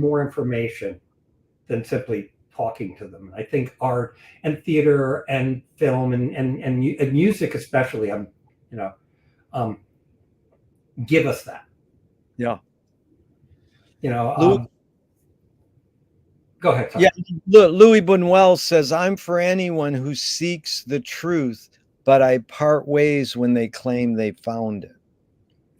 more information than simply talking to them. I think art and theater and film and music especially, give us that.
Yeah.
You know,
Louis,
go ahead. Sorry.
yeah. Louis Buñuel says, "I'm for anyone who seeks the truth, but I part ways when they claim they found it."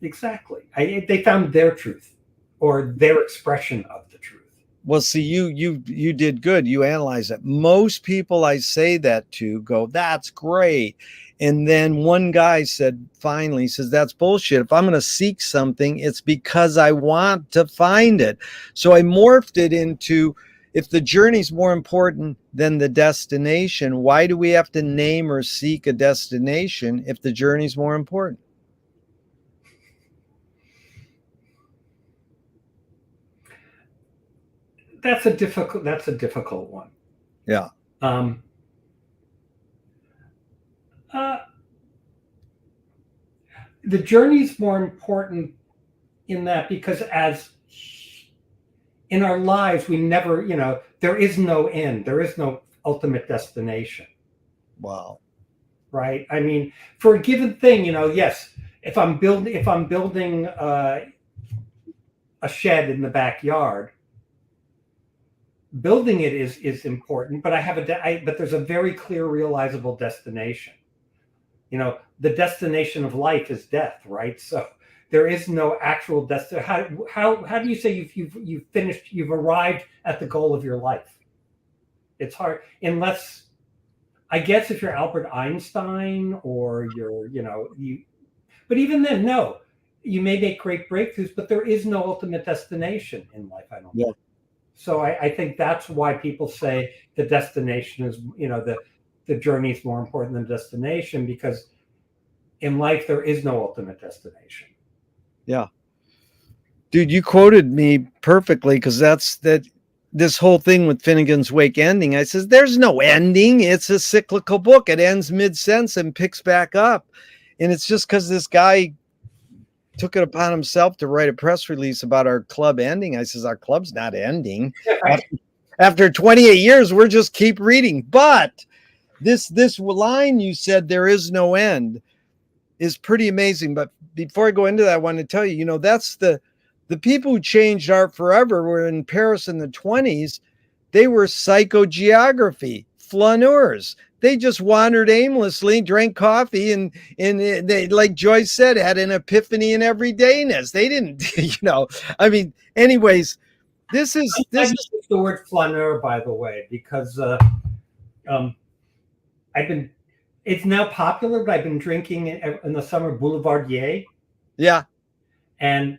Exactly. They found their truth or their expression of the truth.
Well, see, you did good. You analyze it. Most people I say that to go, "That's great." And then one guy said, finally, says, "That's bullshit. If I'm going to seek something, it's because I want to find it." So I morphed it into, if the journey's more important than the destination, why do we have to name or seek a destination if the journey's more important?
That's a difficult one.
Yeah.
Um, uh, the journey's more important in that, because as in our lives, we never, there is no end. There is no ultimate destination.
Wow.
Right. I mean, for a given thing, yes, if I'm building a shed in the backyard, building it is important, but but there's a very clear, realizable destination. The destination of life is death, right? So there is no actual destination. How do you say you've finished, you've arrived at the goal of your life? It's hard, unless, I guess, if you're Albert Einstein or but even then, no, you may make great breakthroughs, but there is no ultimate destination in life, I don't think. So I think that's why people say the destination is, the journey is more important than destination, because in life there is no ultimate destination.
Yeah. Dude, you quoted me perfectly, because this whole thing with Finnegan's Wake ending. I says, there's no ending. It's a cyclical book. It ends mid-sentence and picks back up. And it's just because this guy took it upon himself to write a press release about our club ending. I says, our club's not ending.
Right.
After 28 years, we're just keep reading. But this line you said, there is no end, is pretty amazing. But before I go into that, I want to tell you, that's the people who changed art forever were in Paris in the 20s. They were psychogeography flaneurs. They just wandered aimlessly, drank coffee, and they, like Joyce said, had an epiphany in everydayness. They didn't, I mean, anyways, this is
the word flaneur, by the way, because it's now popular, but I've been drinking in the summer Boulevardier.
Yeah.
And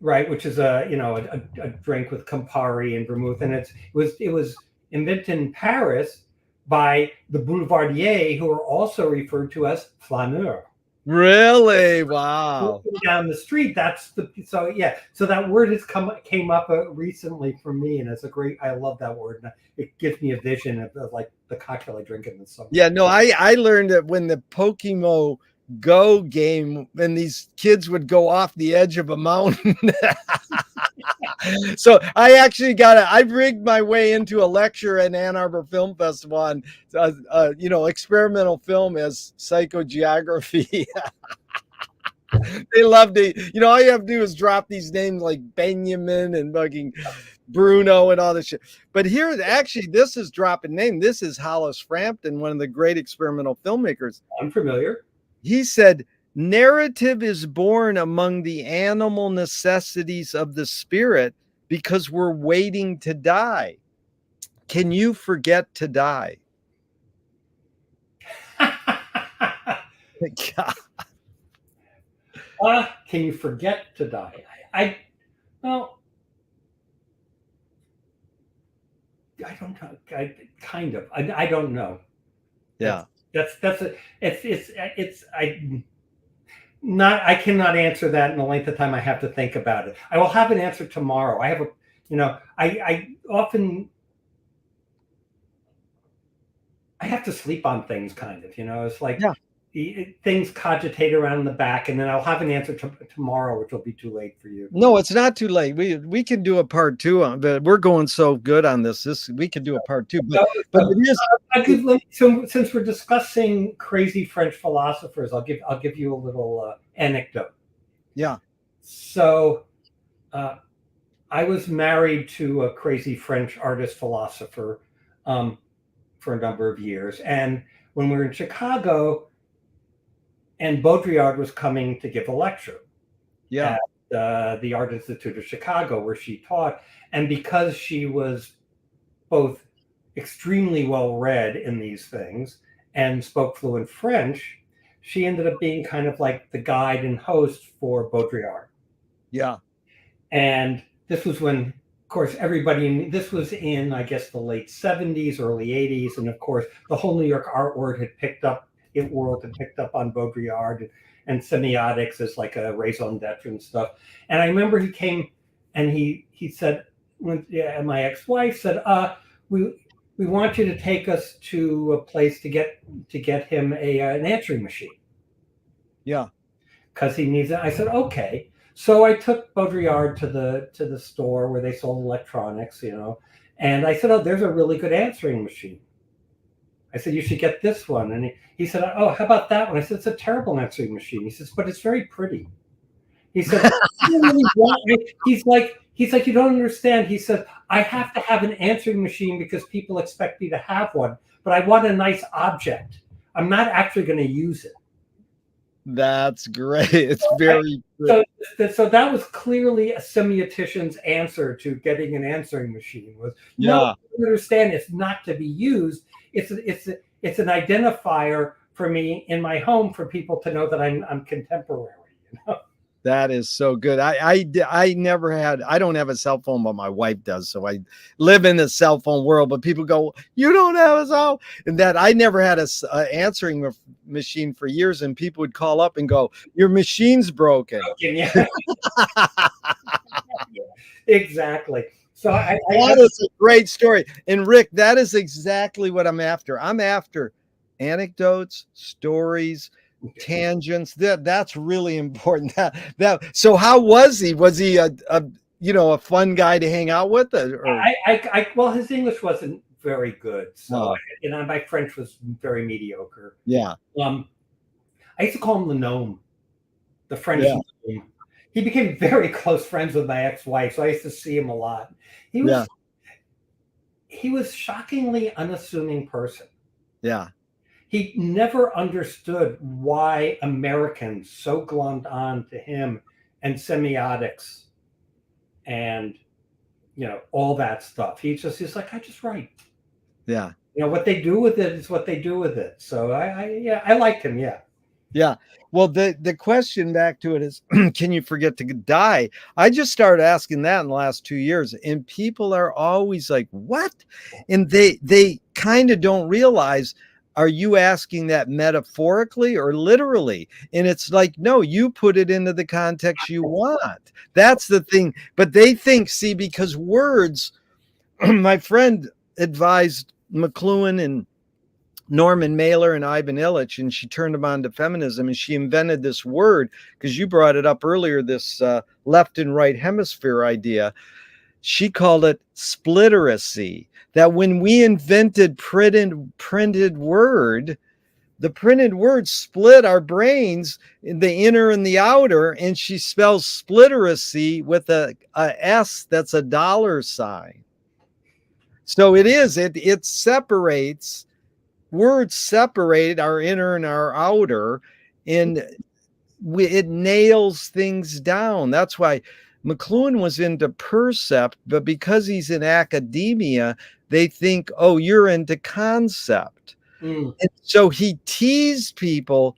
right, which is a drink with Campari and vermouth, and it was invented in Paris by the Boulevardier, who are also referred to as flaneur.
Really? Wow.
Down the street, so that word came up recently for me, and it's I love that word. And it gives me a vision of like the cocktail I drink in the summer.
Yeah, no, I learned that when the Pokemon Go game, and these kids would go off the edge of a mountain. So I rigged my way into a lecture at Ann Arbor Film Festival on, experimental film as psychogeography. They loved it. All you have to do is drop these names like Benjamin and fucking Bruno and all this shit. But here, actually, this is dropping name. This is Hollis Frampton, one of the great experimental filmmakers.
I'm familiar.
He said, narrative is born among the animal necessities of the spirit because we're waiting to die. Can you forget to die?
God. Can you forget to die? I don't know. I don't know.
Yeah.
I cannot answer that in the length of time I have to think about it. I will have an answer tomorrow. I have I have to sleep on things, kind of, it's like, things cogitate around in the back, and then I'll have an answer tomorrow, which will be too late for you.
No, it's not too late. We can do a part 2 on, but we're going so good on this. We could do a part 2. But it is.
Since we're discussing crazy French philosophers, I'll give you a little anecdote.
Yeah.
So, I was married to a crazy French artist philosopher for a number of years, and when we were in Chicago, and Baudrillard was coming to give a lecture at the Art Institute of Chicago, where she taught. And because she was both extremely well read in these things and spoke fluent French, she ended up being kind of like the guide and host for Baudrillard.
Yeah.
And this was when, of course, this was in, I guess, the late 70s, early 80s. And of course, the whole New York art world had picked up on Baudrillard and semiotics as like a raison d'etre and stuff. And I remember he came and he said, my ex-wife said, we want you to take us to a place to get him an answering machine.
Yeah.
Because he needs it. I said, okay. So I took Baudrillard to the store where they sold electronics, and I said, "Oh, there's a really good answering machine." I said, "You should get this one." And he said, "Oh, how about that one?" I said, "It's a terrible answering machine." He says, "But it's very pretty." He said, "I don't really want it." He's like, "You don't understand." He said, "I have to have an answering machine because people expect me to have one, but I want a nice object. I'm not actually going to use it."
That's great. It's very
So, so that was clearly a semiotician's answer to getting an answering machine. Was no,
yeah.
you understand it's not to be used. It's an identifier for me in my home for people to know that I'm contemporary.
That is so good. I never had, I don't have a cell phone, but my wife does. So I live in the cell phone world, but people go, you don't have a cell. And that I never had a answering machine for years. And people would call up and go, your machine's broken.
Yeah. Exactly. So
that is a great story. And Rick, that is exactly what I'm after. I'm after anecdotes, stories, tangents. That's really important. So how was he? Was he a fun guy to hang out with? Or?
Well, his English wasn't very good, so my French was very mediocre.
Yeah.
I used to call him the gnome, the French gnome. He became very close friends with my ex-wife, so I used to see him a lot. He was shockingly unassuming person.
Yeah.
He never understood why Americans so glommed on to him and semiotics and all that stuff. He's like, I just write.
Yeah.
What they do with it is what they do with it. So I liked him. Yeah.
Yeah. Well, the question back to it is, can you forget to die? I just started asking that in the last 2 years, and people are always like, what? And they kind of don't realize, are you asking that metaphorically or literally? And it's like, no, you put it into the context you want. That's the thing. But they think, see, because words, my friend advised McLuhan and Norman Mailer and Ivan Illich, and she turned them on to feminism, and she invented this word, because you brought it up earlier, this left and right hemisphere idea. She called it splitteracy, that when we invented printed word, the printed word split our brains in the inner and the outer, and she spells splitteracy with a S that's a dollar sign. So it separates. Words separate our inner and our outer, and it nails things down. That's why McLuhan was into percept, but because he's in academia, they think, oh, you're into concept. And so he teased people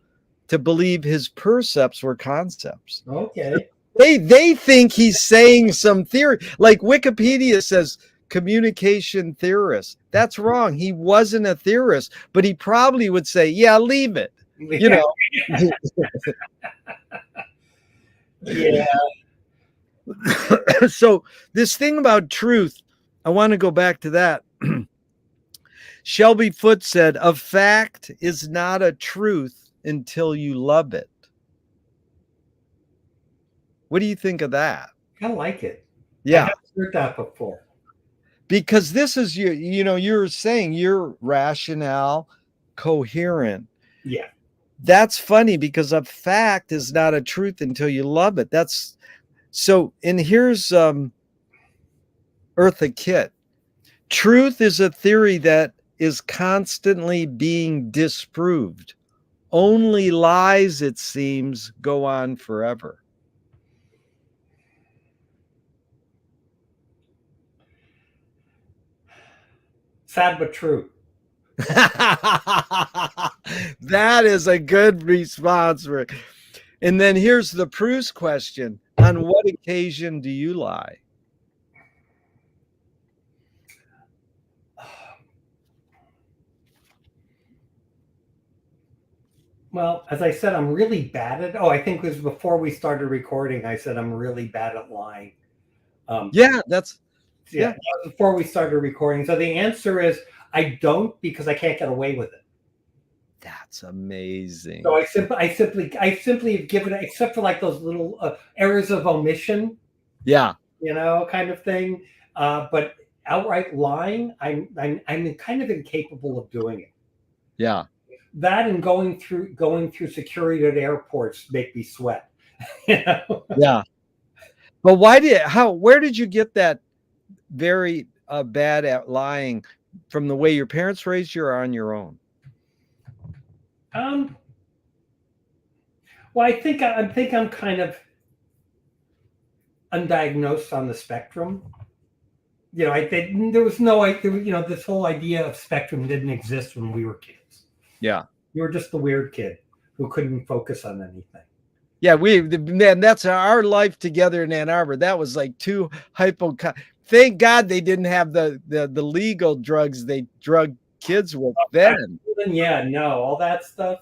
to believe his percepts were concepts.
Okay.
They think he's saying some theory, like Wikipedia says, communication theorist. That's wrong. He wasn't a theorist, but he probably would say, yeah, leave it.
Yeah.
So this thing about truth, I want to go back to that. Shelby Foote said, a fact is not a truth until you love it. What do you think of that?
I like it.
Yeah.
I haven't heard that before.
Because this is you're saying you're rationale, coherent.
Yeah.
That's funny, because a fact is not a truth until you love it. That's so. And here's Eartha Kitt. Truth is a theory that is constantly being disproved. Only lies, it seems, go on forever.
Sad but true.
That is a good response, Rick. And then here's the Proust question. On what occasion do you lie?
Well, as I said, I'm really bad at. Oh, I think it was before we started recording. I said I'm really bad at lying.
Yeah, that's
that was before we started recording. So the answer is I don't, because I can't get away with it.
That's amazing.
So I simply have given it, except for like those little errors of omission,
Yeah.
kind of thing. But outright lying, I'm kind of incapable of doing it.
Yeah.
That and going through security at airports make me sweat.
Yeah. But where did you get that very bad at lying, from the way your parents raised you or on your own?
Well, I think I'm kind of undiagnosed on the spectrum. I think there was this whole idea of spectrum didn't exist when we were kids.
Yeah.
You were just the weird kid who couldn't focus on anything.
Yeah, man, that's our life together in Ann Arbor. That was like two hypo. Thank God they didn't have the legal drugs they drug kids with then.
Yeah, no, all that stuff.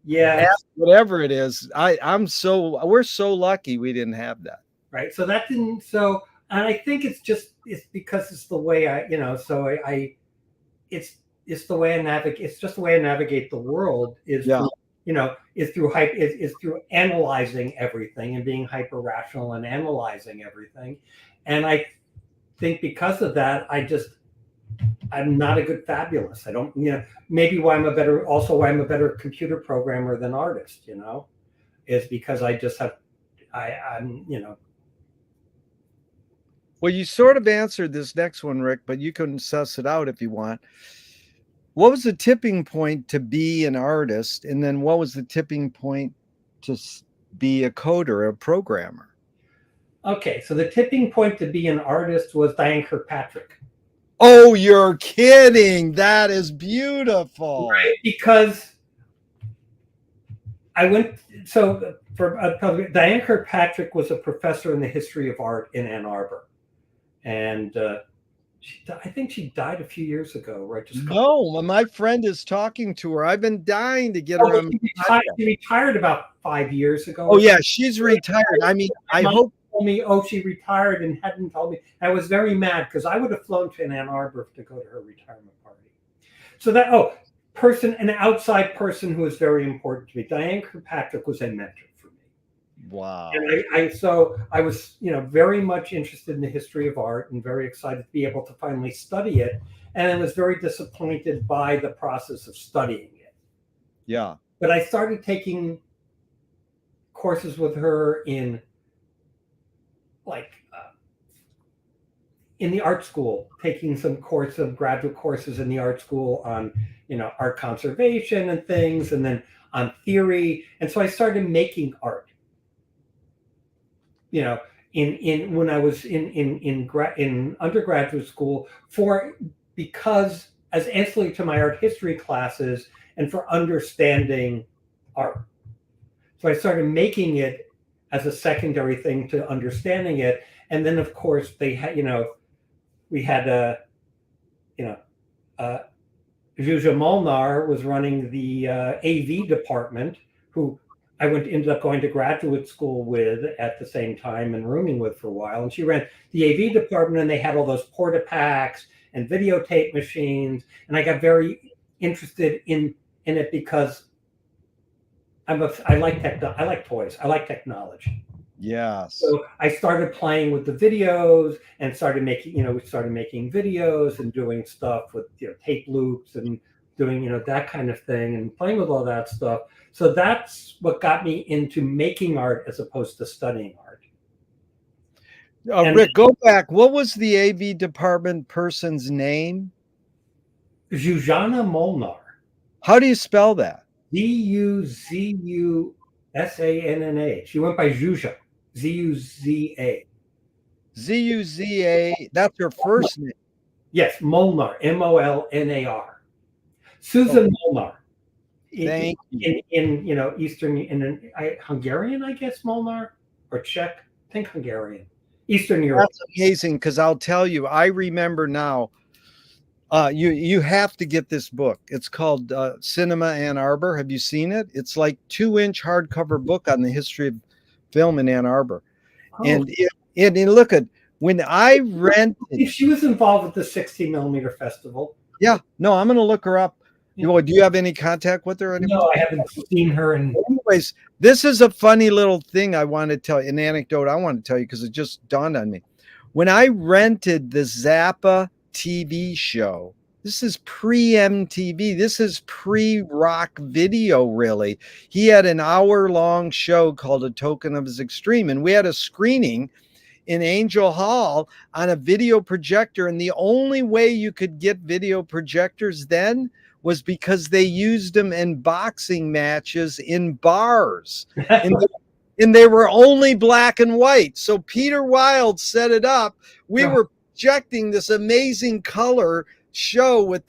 Yeah,
whatever it is, we're so lucky we didn't have that.
Right. So that didn't. So, and I think it's because it's the way it's the way I navigate. It's just the way I navigate the world. Is through analyzing everything and being hyper rational and analyzing everything. And I think because of that, I'm not a good fabulous. I don't, maybe why I'm a better computer programmer than artist, is because I just have, I'm.
Well, you sort of answered this next one, Rick, but you can suss it out if you want. What was the tipping point to be an artist? And then what was the tipping point to be a coder, a programmer?
Okay, so the tipping point to be an artist was Diane Kirkpatrick.
Oh, you're kidding. That is beautiful.
Right, because Diane Kirkpatrick was a professor in the history of art in Ann Arbor. And I think she died a few years ago, right?
No, my friend is talking to her. I've been dying to get her on.
She retired about 5 years ago.
Oh, yeah, she's retired. I mean, I hope.
Told me, she retired and hadn't told me. I was very mad because I would have flown to Ann Arbor to go to her retirement party. So an outside person who was very important to me. Diane Kirkpatrick was a mentor for me.
Wow.
And I was, very much interested in the history of art and very excited to be able to finally study it. And I was very disappointed by the process of studying it.
Yeah.
But I started taking courses with her in the art school, taking some graduate courses in the art school on, art conservation and things, and then on theory. And so I started making art. When I was in undergraduate school because as ancillary to my art history classes and for understanding art. So I started making it as a secondary thing to understanding it. And then of course we had Zsuzsa Molnar was running the AV department, who I ended up going to graduate school with at the same time and rooming with for a while. And she ran the AV department, and they had all those porta-packs and videotape machines. And I got very interested in it because I like toys. I like technology.
Yes.
So I started playing with the videos and started making videos and doing stuff with tape loops and doing that kind of thing and playing with all that stuff. So that's what got me into making art as opposed to studying art.
Rick, go back. What was the AV department person's name?
Zsuzsa Molnar.
How do you spell that?
Zuzussanna. She went by Zsuzsa. Zuza.
Zuza. That's her first name.
Yes, Molnar. Molnar. Susan Molnar.
Thank you.
In Eastern, Hungarian, I guess, Molnar, or Czech. I think Hungarian. Eastern Europe.
That's amazing, because I'll tell you, I remember now. You have to get this book. It's called Cinema Ann Arbor. Have you seen it? It's like 2-inch hardcover book on the history of film in Ann Arbor. Oh. And look at when I rented.
She was involved with the 60mm festival.
Yeah, no, I'm going to look her up. Well, do you have any contact with her anymore?
No, I haven't seen her in.
Anyways, this is a funny little thing I want to tell you, an anecdote I want to tell you because it just dawned on me. When I rented the Zappa TV show, this is pre-MTV, this is pre-rock video, really. He had an hour-long show called A Token of His Extreme, and we had a screening in Angel Hall on a video projector, and the only way you could get video projectors then was because they used them in boxing matches in bars. And they were only black and white. So Peter Wilde set it up. We were projecting this amazing color show with,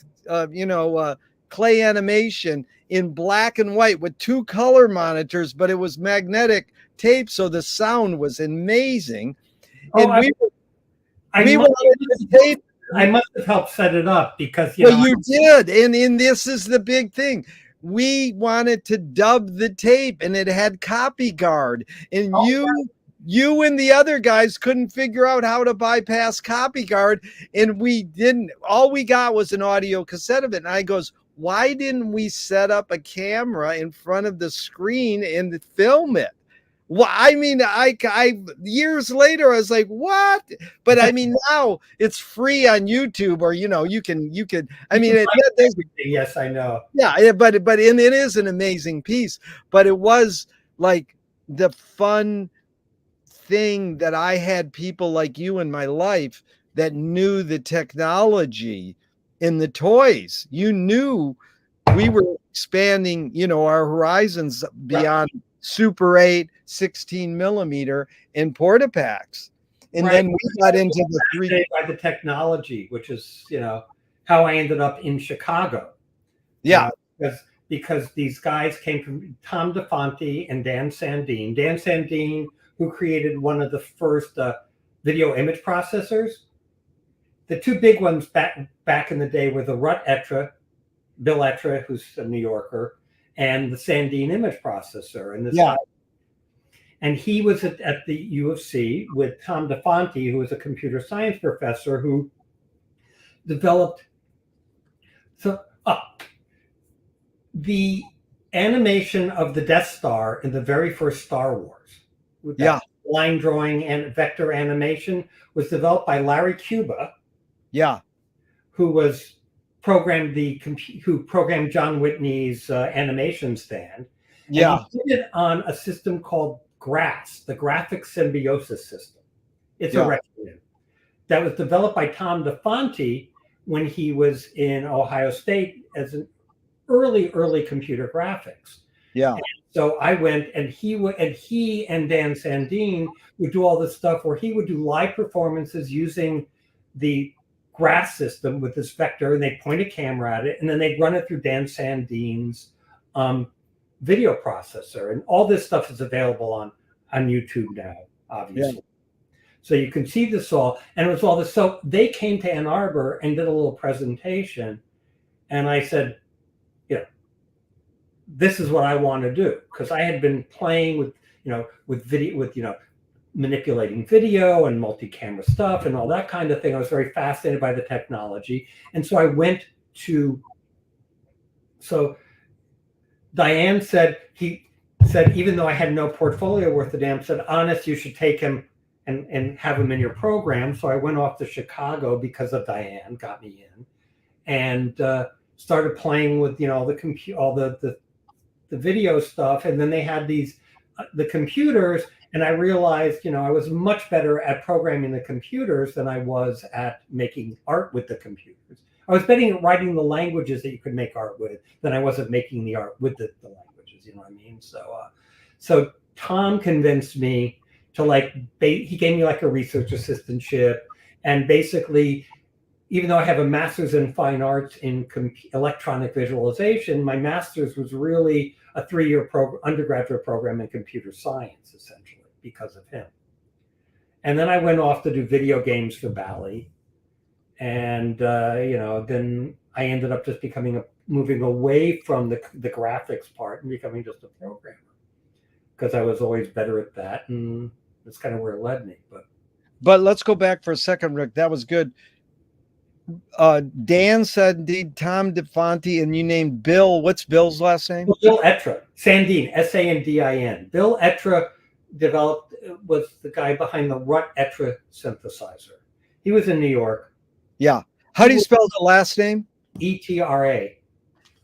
clay animation in black and white with 2 color monitors, but it was magnetic tape. So the sound was amazing. And
I must have helped set it up because
you did, and this is the big thing. We wanted to dub the tape, and it had copy guard, and you and the other guys couldn't figure out how to bypass copy guard, and we didn't. All we got was an audio cassette of it, and I goes, why didn't we set up a camera in front of the screen and film it? Well, I mean, I years later, I was like, what? But I mean, now it's free on YouTube, or, you can, I mean,
yes, I know.
Yeah, but it is an amazing piece, but it was like the fun thing that I had people like you in my life that knew the technology in the toys. You knew we were expanding, our horizons beyond Super 8, 16 millimeter in Portapacks. And then we got into the 3D
by the technology, which is, how I ended up in Chicago.
Yeah.
Because these guys came from Tom DeFonte and Dan Sandine. Dan Sandine, who created one of the first video image processors. The 2 big ones back in the day were the Bill Etra, who's a New Yorker, and the Sandine image processor. And he was at the U of C with Tom DeFonte, who was a computer science professor who developed the animation of the Death Star in the very first Star Wars. With that line drawing and vector animation was developed by Larry Cuba.
Yeah.
Who programmed John Whitney's animation stand.
Yeah.
And he did it on a system called GRASS, the Graphic Symbiosis System. It's a requiem that was developed by Tom DeFonte when he was in Ohio State as an early computer graphics.
Yeah.
And so I went, and he and Dan Sandine would do all this stuff where he would do live performances using the GRASS system with this vector, and they'd point a camera at it, and then they'd run it through Dan Sandine's video processor. And all this stuff is available on YouTube now, obviously. Yeah. So you can see this all, and it was all this. So they came to Ann Arbor and did a little presentation, and I said, this is what I want to do, because I had been playing with video, manipulating video and multi-camera stuff and all that kind of thing. I was very fascinated by the technology, and so I went to. So Diane said, even though I had no portfolio worth a damn, said, Honest, you should take him and have him in your program. So I went off to Chicago because of Diane, got me in, and started playing with all the video stuff. And then they had the computers, and I realized I was much better at programming the computers than I was at making art with the computers. I was better at writing the languages that you could make art with than I was at making the art with the languages. You know what I mean? So Tom convinced me to he gave me a research assistantship, and basically, even though I have a master's in fine arts in electronic visualization, my master's was really a 3-year undergraduate program in computer science, essentially, because of him. And then I went off to do video games for Bally. And, then I ended up just moving away from the graphics part and becoming just a programmer, because I was always better at that. And that's kind of where it led me. But
let's go back for a second, Rick. That was good. Dan said indeed Tom DeFonte, and you named Bill. What's Bill's last name?
Bill Etra, Sandin, Sandin. Bill Etra was the guy behind the Rut Etra synthesizer. He was in New York.
Yeah. How do you spell the last name?
ETRA.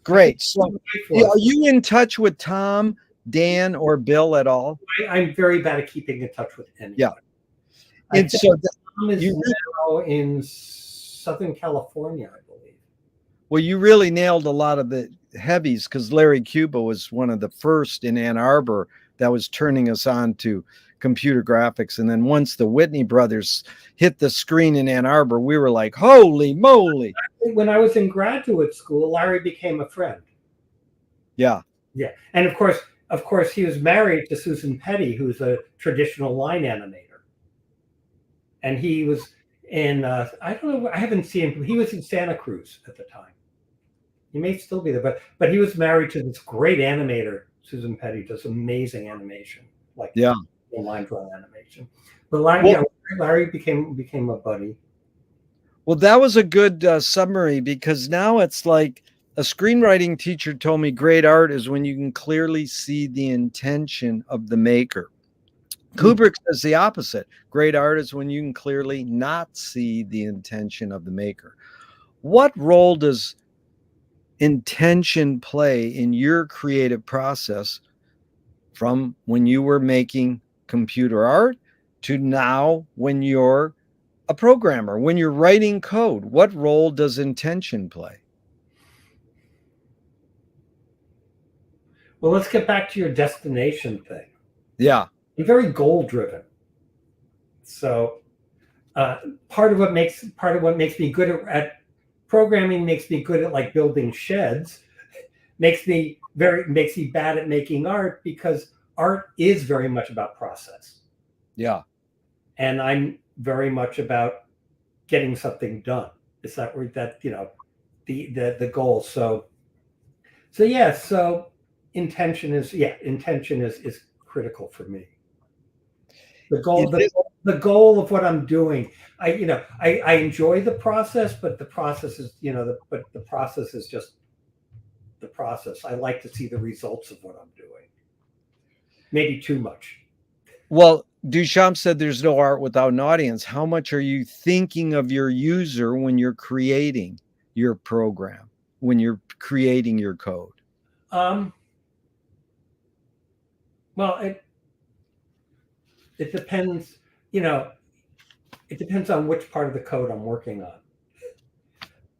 Great. So, are you in touch with Tom, Dan, or Bill at all?
I'm very bad at keeping in touch with anyone.
Yeah. And so
Tom is now in Southern California, I believe.
Well, you really nailed a lot of the heavies, because Larry Cuba was one of the first in Ann Arbor that was turning us on to computer graphics. And then once the Whitney brothers hit the screen in Ann Arbor, we were like, holy moly.
When I was in graduate school, Larry became a friend.
Yeah.
Yeah. And of course, he was married to Susan Petty, who's a traditional line animator. And he was in, I don't know, I haven't seen him. He was in Santa Cruz at the time. He may still be there, but he was married to this great animator, Susan Petty, does amazing animation, like line drawing animation. But Larry became a buddy.
Well, that was a good summary, because now it's like a screenwriting teacher told me great art is when you can clearly see the intention of the maker. Kubrick says the opposite. Great art is when you can clearly not see the intention of the maker. What role does intention play in your creative process from when you were making computer art to now when you're a programmer, when you're writing code? What role does intention play?
Well, let's get back to your destination thing.
Yeah.
I'm very goal driven. So part of what makes me good at programming, makes me good at like building sheds, makes me bad at making art, because art is very much about process.
Yeah.
And I'm very much about getting something done. Is that the goal? So intention is critical for me. The goal of what I'm doing. I enjoy the process, but the process is the process is just the process. I like to see the results of what I'm doing. Maybe too much.
Well, Duchamp said there's no art without an audience. How much are you thinking of your user when you're creating your program, when you're creating your code?
Well, it depends, it depends on which part of the code I'm working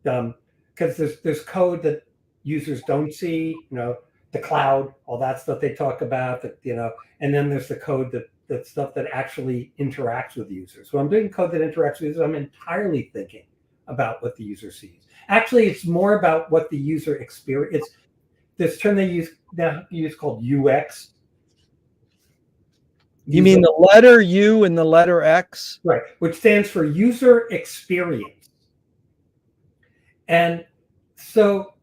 on. Because there's code that users don't see, the cloud, all that stuff they talk about, and then there's the code that stuff that actually interacts with users. When I'm doing code that interacts with users, I'm entirely thinking about what the user sees. Actually, it's more about what the user experience. It's this term they use called UX.
You mean the letter U and the letter X?
Right, which stands for user experience. And so,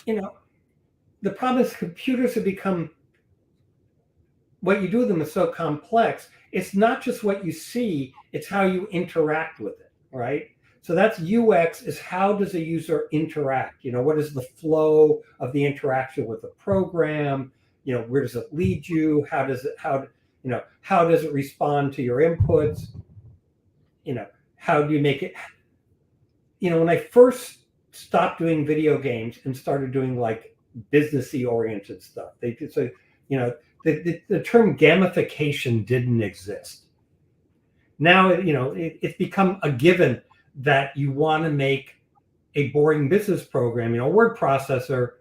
the problem is computers have become, what you do with them is so complex. It's not just what you see, it's how you interact with it, right? So that's UX, is how does a user interact? What is the flow of the interaction with the program? Where does it lead you? How does it respond to your inputs? How do you make it? When I first stopped doing video games and started doing like businessy oriented stuff, the term gamification didn't exist. Now, it's become a given that you want to make a boring business program, a word processor,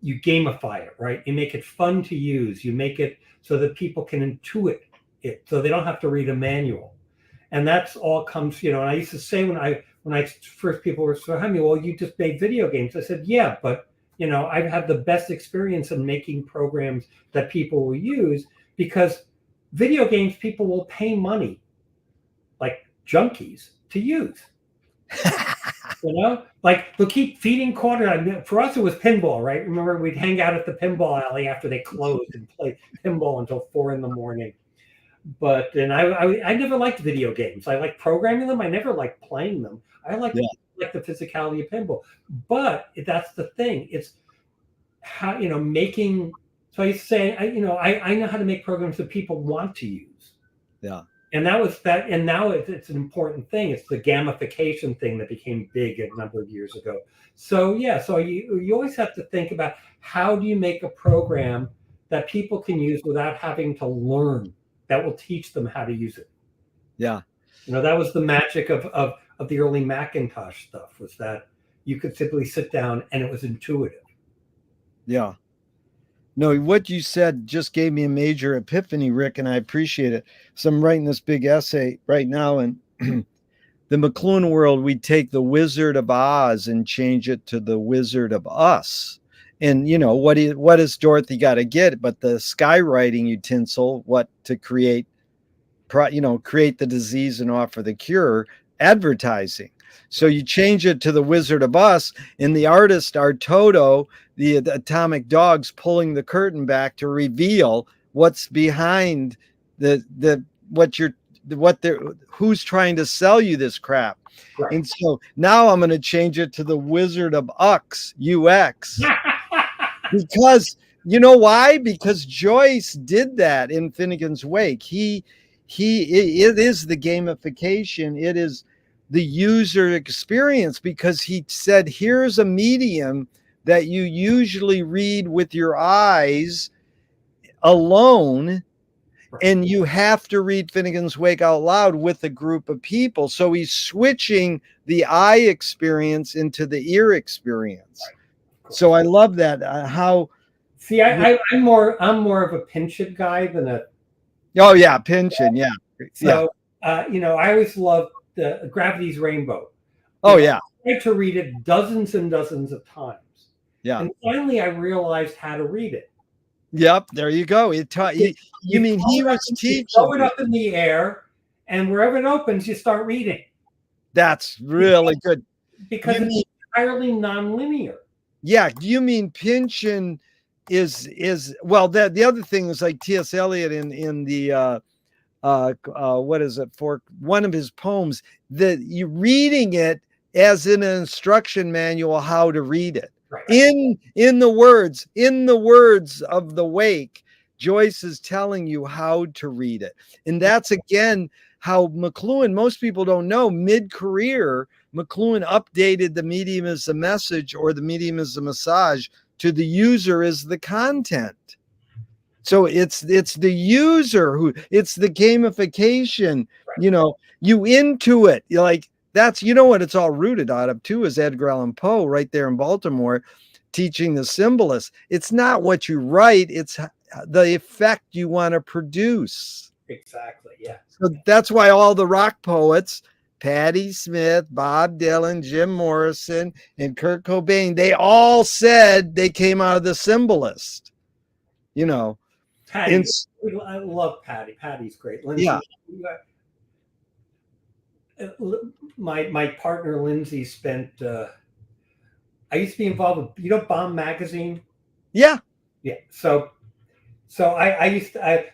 you gamify it, right? You make it fun to use. You make it so that people can intuit it, so they don't have to read a manual. And that's all comes, and I used to say when I first people were so happy, well, you just made video games. I said, yeah, but I've had the best experience in making programs that people will use, because video games people will pay money, like junkies, to use. Like they'll keep feeding quarter. For us, it was pinball, right? Remember, we'd hang out at the pinball alley after they closed and play pinball until 4 a.m. But I never liked video games. I liked programming them. I never liked playing them. I liked like the physicality of pinball. But that's the thing. It's how, making. So I say, I know how to make programs that people want to use.
Yeah.
And that was that. And now it's an important thing. It's the gamification thing that became big a number of years ago. So yeah, so you always have to think about how do you make a program that people can use without having to learn, that will teach them how to use it.
Yeah.
That was the magic of the early Macintosh stuff, was that you could simply sit down and it was intuitive.
Yeah. No, what you said just gave me a major epiphany, Rick, and I appreciate it. So I'm writing this big essay right now, and the McLuhan world, we take the Wizard of Oz and change it to the Wizard of Us. And what is Dorothy got to get? But the skywriting utensil, what to create, create the disease and offer the cure, advertising. So you change it to the Wizard of Us, and the artists are Toto, the atomic dogs, pulling the curtain back to reveal what's behind who's trying to sell you this crap.
Right.
And so now I'm going to change it to the Wizard of UX, because you know why? Because Joyce did that in Finnegan's Wake. It is the gamification. It is the user experience, because he said, here's a medium that you usually read with your eyes alone, and you have to read Finnegan's Wake out loud with a group of people. So he's switching the eye experience into the ear experience. So I love that.
See, I'm more of a pinch it guy than a.
Oh yeah, Pynchon, yeah.
So I always loved the Gravity's Rainbow.
Oh yeah.
I tried to read it dozens and dozens of times.
Yeah.
And finally, I realized how to read it.
Yep, there you go. He was teaching.
Throw it up in the air, and wherever it opens, you start reading.
That's really good.
Because it's entirely nonlinear.
Yeah, you mean Pynchon is well, that the other thing is like T.S. Eliot in the what is it, for one of his poems, that you reading it as in an instruction manual how to read it.
Right.
In the words of the Wake, Joyce is telling you how to read it. And that's again how McLuhan, most people don't know, mid-career, McLuhan updated the medium as a message or the medium as a massage to the user as the content. So it's the user it's the gamification,
right.
You into it. You're like, that's, what it's all rooted out of too, is Edgar Allan Poe right there in Baltimore teaching the symbolists. It's not what you write, it's the effect you want to produce.
Exactly, yeah.
So that's why all the rock poets, Patti Smith, Bob Dylan, Jim Morrison, and Kurt Cobain, they all said they came out of the symbolist.
Patti, I love Patti. Patti's great. Lindsay,
yeah.
My partner Lindsay spent. I used to be involved with Bomb magazine.
Yeah.
Yeah. So I used to.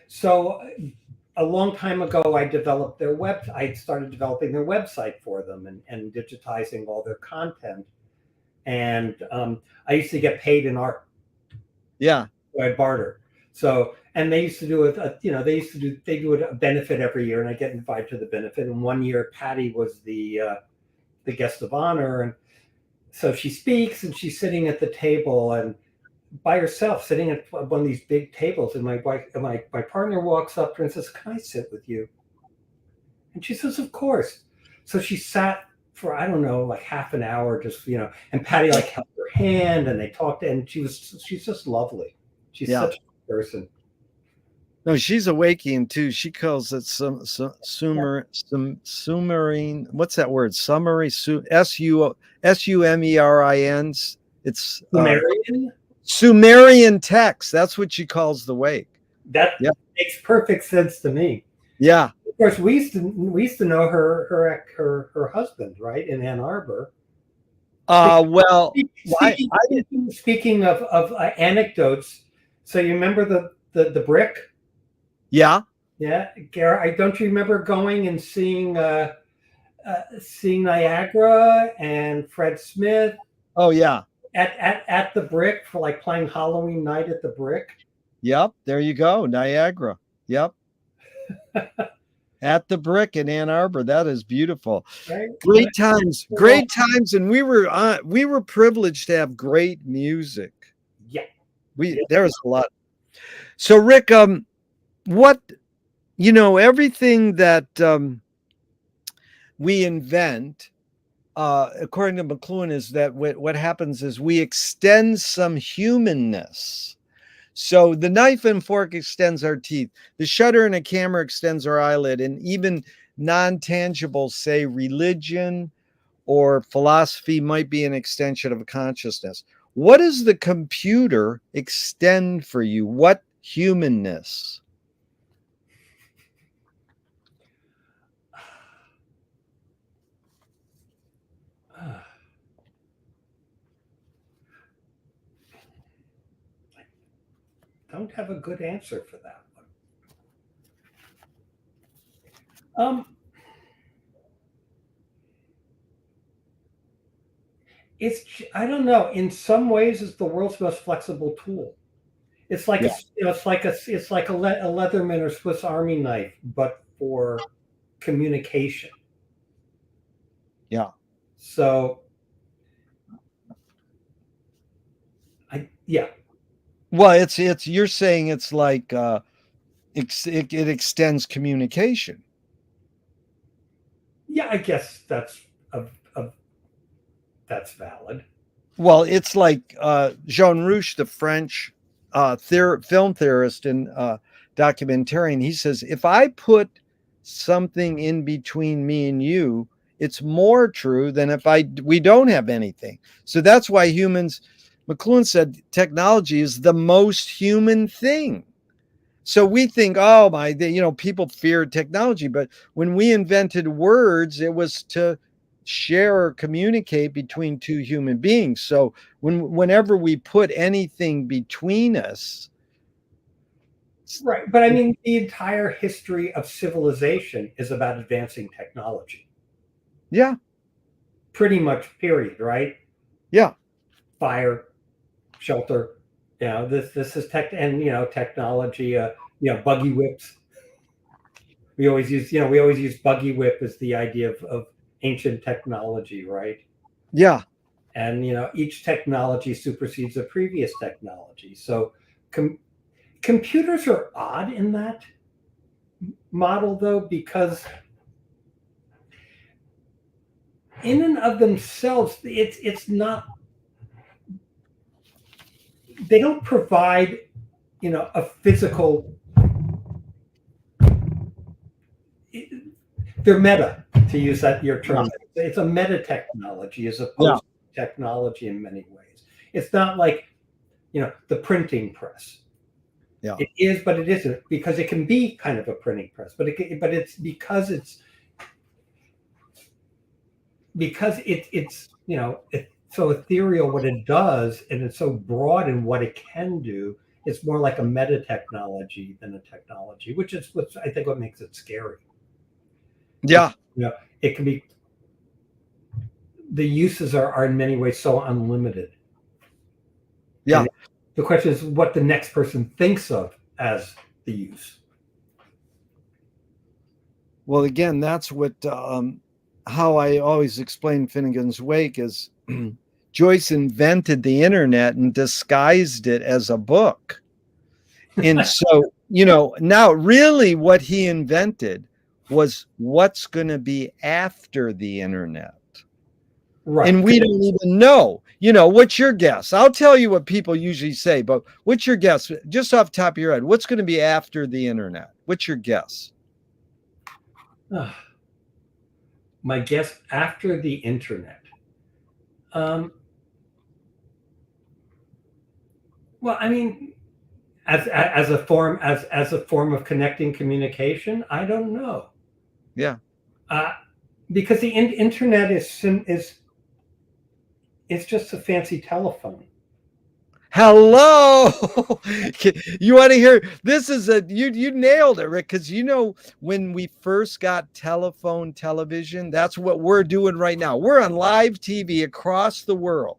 A long time ago, I developed their I started developing their website for them and digitizing all their content, and I used to get paid in art.
Yeah.
So I'd barter. So, and they used to do it, they do a benefit every year, and I get invited to the benefit. And one year, Patti was the guest of honor, and so she speaks, and she's sitting at the table and by herself, sitting at one of these big tables. And my partner walks up to her and says, "Can I sit with you?" And she says, "Of course." So she sat for, I don't know, like half an hour, just and Patti held her hand, and they talked, and she's just lovely. She's such a person.
No, she's awakening too. She calls it some Sumerian. What's that word? Summary. Sumerin. It's
Sumerian.
Sumerian text. That's what she calls the Wake.
That makes perfect sense to me.
Yeah.
Of course, we used to know her husband, right, in Ann Arbor. Speaking of anecdotes, so you remember the brick?
Yeah.
Yeah, Garrett, don't you remember going and seeing seeing Niagara and Fred Smith
Oh yeah.
at the Brick for like playing Halloween night at the Brick.
Yep. There you go. Niagara. Yep. At the Brick in Ann Arbor. That is beautiful.
Right?
Great times. Great times. And we were privileged to have great music.
Yeah.
There was a lot. So Rick, what everything that we invent, according to McLuhan, is that what happens is we extend some humanness. So the knife and fork extends our teeth. The shutter in a camera extends our eyelid. And even non-tangible, say religion or philosophy, might be an extension of consciousness. What does the computer extend for you? What humanness?
Don't have a good answer for that one. I don't know. In some ways, it's the world's most flexible tool. It's like it's like a Leatherman or Swiss Army knife, but for communication.
Yeah.
So,
Well, it's you're saying it's like it extends communication.
Yeah, I guess that's that's valid.
Well, it's like Jean Rouch, the French film theorist and documentarian. He says, if I put something in between me and you, it's more true than if we don't have anything. So that's why humans, McLuhan said, technology is the most human thing. So we think, oh my, people fear technology, but when we invented words, it was to share or communicate between two human beings. So whenever we put anything between us,
right? But I mean, the entire history of civilization is about advancing technology.
Yeah.
Pretty much. Period. Right.
Yeah.
Fire, shelter. This is technology. Buggy whips. We always use buggy whip as the idea of ancient technology, right?
Yeah.
And each technology supersedes a previous technology. So computers are odd in that model, though, because in and of themselves, it's not. They don't provide, a physical. They're meta, to use your term. Yeah. It's a meta technology as opposed to technology in many ways. It's not like, the printing press.
Yeah.
It is, but it isn't, because it can be kind of a printing press. But it's because it's it's so ethereal what it does, and it's so broad in what it can do. It's more like a meta technology than a technology, which is what I think what makes it scary.
Yeah.
It can be. The uses are in many ways so unlimited.
Yeah.
And the question is what the next person thinks of as the use.
Well, again, that's what how I always explain Finnegan's Wake is Joyce invented the internet and disguised it as a book. And so, now really what he invented was what's going to be after the internet.
Right.
And we don't even know. What's your guess? I'll tell you what people usually say, but what's your guess? Just off the top of your head, what's going to be after the internet? What's your guess?
My guess after the internet. Well, I mean, as a form of connecting communication, I don't know.
Yeah.
Because the internet is just a fancy telephone.
Hello. You want to hear this is a you nailed it, Rick, because when we first got television, that's what we're doing right now. We're on live TV across the world.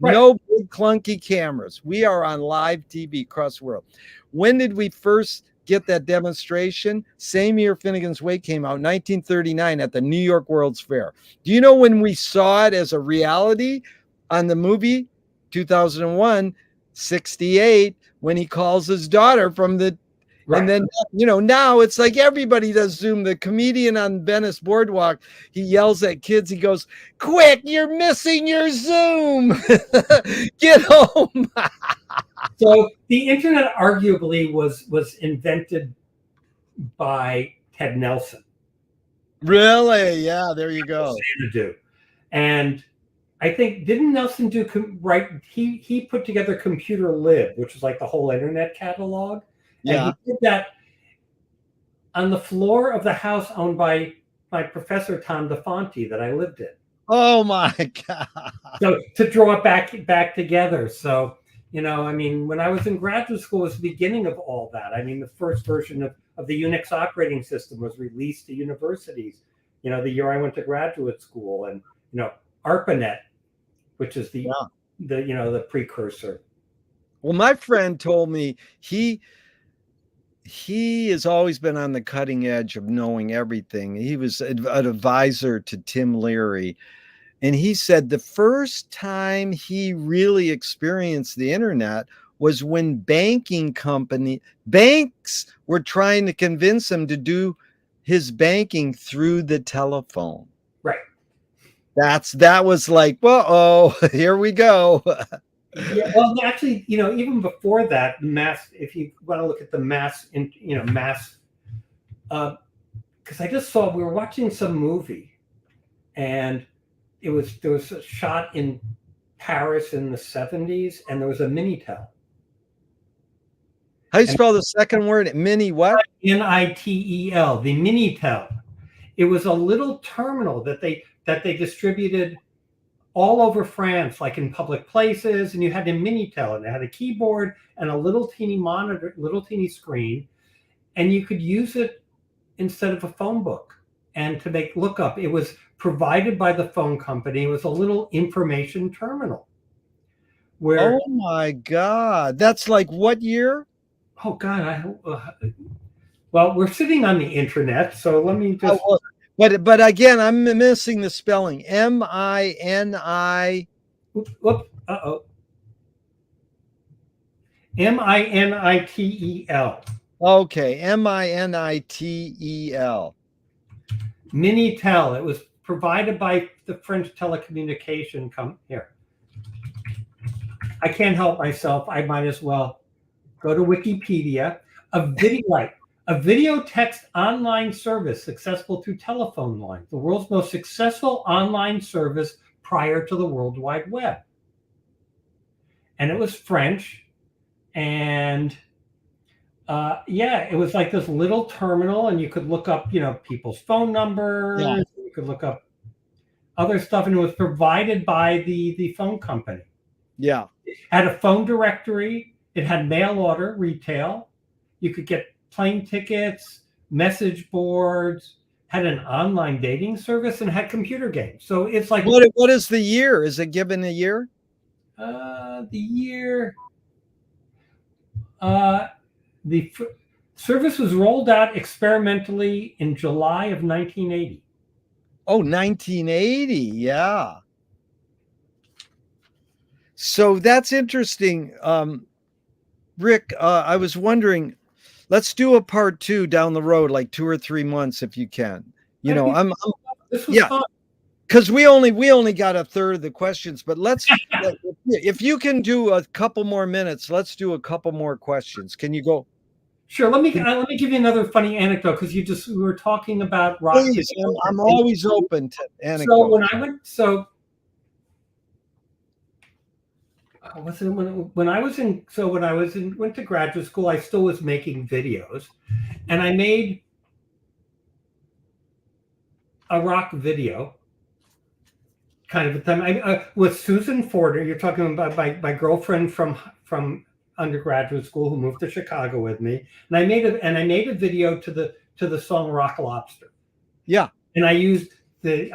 Right.
No big clunky cameras. We are on live TV across the world. When did we first get that demonstration? Same year Finnegan's Wake came out, 1939, at the New York World's Fair. Do you know when we saw it as a reality on the movie? 2001, 68, when he calls his daughter from the
Right.
And then, now it's like everybody does Zoom. The comedian on Venice Boardwalk, he yells at kids. He goes, "Quick, you're missing your Zoom. Get home."
So the internet arguably was invented by Ted Nelson.
Really? Yeah, there you go.
And I think, didn't Nelson he put together Computer Lib, which was like the whole internet catalog.
Yeah.
And he did that on the floor of the house owned by my professor, Tom DeFonte, that I lived in.
Oh my God.
So to draw it back together. So, I mean, when I was in graduate school, it was the beginning of all that. I mean, the first version of the Unix operating system was released to universities, the year I went to graduate school. And, ARPANET, which is the precursor.
Well, my friend told me he has always been on the cutting edge of knowing everything. He was an advisor to Tim Leary. And he said the first time he really experienced the internet was when banks were trying to convince him to do his banking through the telephone.
Right.
That was like, well, here we go.
Yeah, well, actually, even before that, if you want to look at the mass, because I just saw, we were watching some movie, and there was a shot in Paris in the 70s, and there was a Minitel.
How do you spell the second word? Mini what?
Nitel, the Minitel. It was a little terminal that they distributed all over France, like in public places, and you had a Minitel, and it had a keyboard and a little teeny monitor, little teeny screen, and you could use it instead of a phone book and to make lookup. It was provided by the phone company. It was a little information terminal.
Oh my God, that's like what year?
Oh God, well, we're sitting on the internet, so let me just.
But again, I'm missing the spelling. M-I-N-I.
M-I-N-I-T-E-L.
Okay, M-I-N-I-T-E-L.
Minitel. It was provided by the French telecommunication company. Here, I can't help myself. I might as well go to Wikipedia. A video text online service successful through telephone lines, the world's most successful online service prior to the World Wide Web. And it was French. And it was like this little terminal, and you could look up, people's phone numbers. Yeah. You could look up other stuff, and it was provided by the phone company.
Yeah.
It had a phone directory. It had mail order retail. You could get plane tickets, message boards, had an online dating service, and had computer games. So it's like,
what is the year? Is it given a year?
The year. The service was rolled out experimentally in July of 1980.
Oh, 1980, yeah. So that's interesting. Rick, I was wondering, let's do a part 2 down the road, like 2 or 3 months, if you can.
This was fun.
Because we only got a third of the questions, but if you can do a couple more minutes, let's do a couple more questions. Can you go?
Sure. Let me give you another funny anecdote, because we were talking about rock.
Please, I'm always open to anecdotes.
So when I went to graduate school, I still was making videos, and I made a rock video. kind of a time. With Susan Forder, you're talking about my girlfriend from undergraduate school who moved to Chicago with me, and I made a video to the song Rock Lobster.
Yeah.
And I used the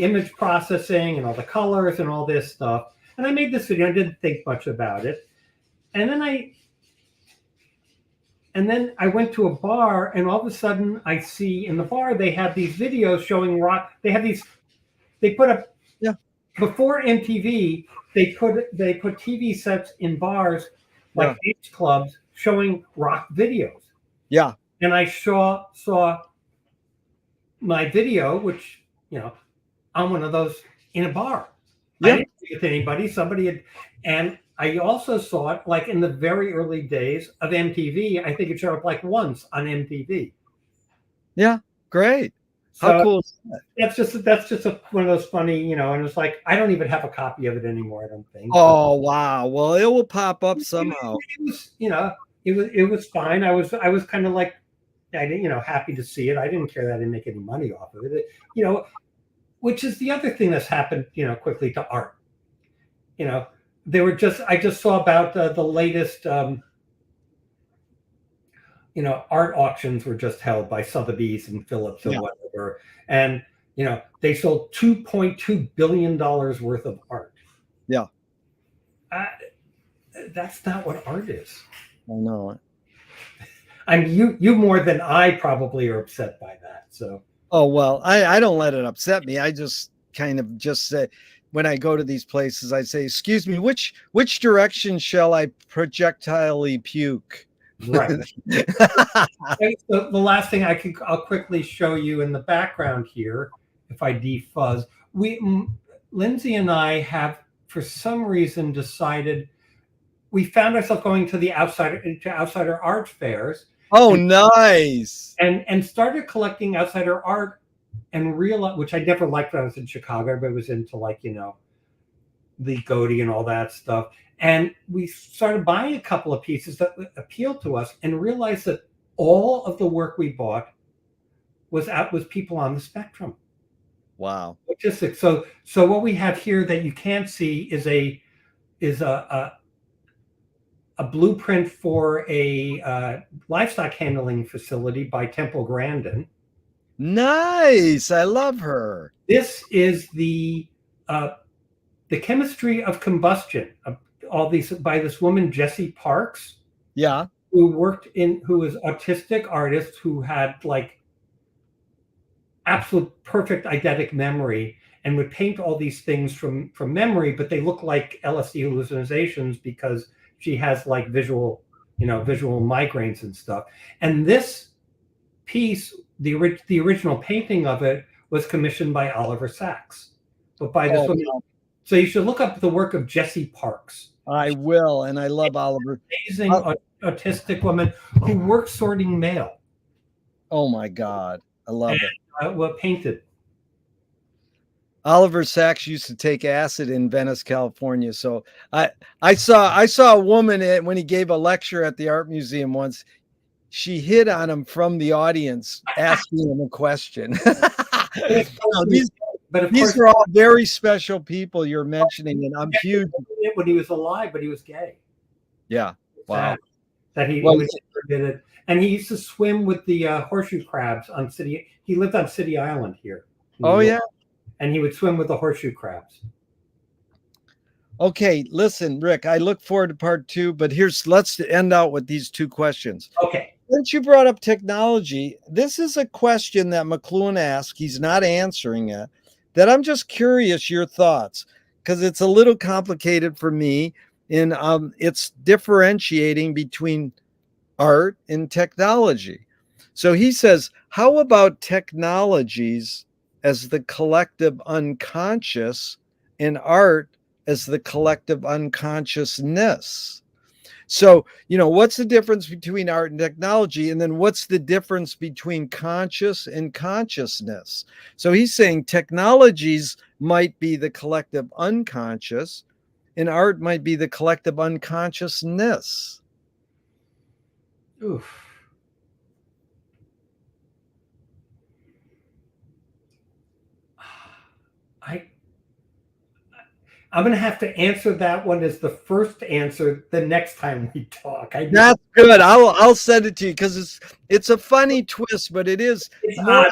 image processing and all the colors and all this stuff. And I made this video. I didn't think much about it. And then I went to a bar, and all of a sudden I see in the bar they have these videos showing rock. They put up,
Yeah.
before MTV. They put TV sets in bars like beach clubs showing rock videos.
Yeah.
And I saw my video, which on one of those in a bar.
Yeah.
I didn't see it with anybody. Somebody had, and I also saw it like in the very early days of MTV. I think it showed up like once on MTV.
Yeah. Great.
So
how cool is that?
That's just one of those funny, and it's like I don't even have a copy of it anymore. I don't think.
Oh wow! Well, it will pop up somehow.
It was fine. I was kind of like, I didn't, happy to see it. I didn't care that I didn't make any money off of it. Which is the other thing that's happened, quickly to art. I just saw about the latest, art auctions were just held by Sotheby's and Phillips and whatever. And, they sold $2.2 billion worth of art.
Yeah.
That's not what art is.
I know.
I mean, you more than I probably are upset by that. So.
Oh, well, I don't let it upset me. I just kind of just say, when I go to these places, I say, excuse me, which direction shall I projectilely puke?
Right. So the last thing I'll quickly show you in the background here, if I defuzz, Lindsay and I have, for some reason, decided we found ourselves going to the outsider art fairs.
Oh, nice.
And started collecting outsider art, and realized, which I never liked when I was in Chicago, but was into Lee Godey and all that stuff. And we started buying a couple of pieces that appealed to us, and realized that all of the work we bought was people on the spectrum.
Wow.
Autistic. So what we have here that you can't see is a blueprint for a livestock handling facility by Temple Grandin.
Nice. I love her.
This is the chemistry of combustion. All these by this woman, Jessie Parks.
Yeah.
Who was autistic artist who had absolute perfect eidetic memory and would paint all these things from memory, but they look like LSD hallucinations because she has visual migraines and stuff. And this piece, the original painting of it, was commissioned by Oliver Sacks, but by this woman. Wow. So you should look up the work of Jessie Parks.
I will, and I love Oliver.
Amazing autistic woman who works sorting mail.
Oh my God, I love it.
Painted.
Oliver Sacks used to take acid in Venice, California. So I saw a woman when he gave a lecture at the art museum once. She hit on him from the audience, asking him a question. But these are all very special people you're mentioning, and I'm huge.
When he was alive, but he was gay.
Yeah. Wow.
That he did it, and he used to swim with the horseshoe crabs on City. He lived on City Island here.
Oh yeah.
And he would swim with the horseshoe crabs.
Okay, listen, Rick, I look forward to part 2, but let's end out with these 2 questions.
Okay.
Since you brought up technology, this is a question that McLuhan asked. He's not answering it. That I'm just curious your thoughts, because it's a little complicated for me. In it's differentiating between art and technology. So he says, how about technologies as the collective unconscious and art as the collective unconsciousness? So, what's the difference between art and technology? And then what's the difference between conscious and consciousness? So he's saying technologies might be the collective unconscious and art might be the collective unconsciousness.
Oof. I'm going to have to answer that one as the first answer the next time we talk.
That's good. I'll send it to you because it's a funny twist, but it is
It's
more.
odd.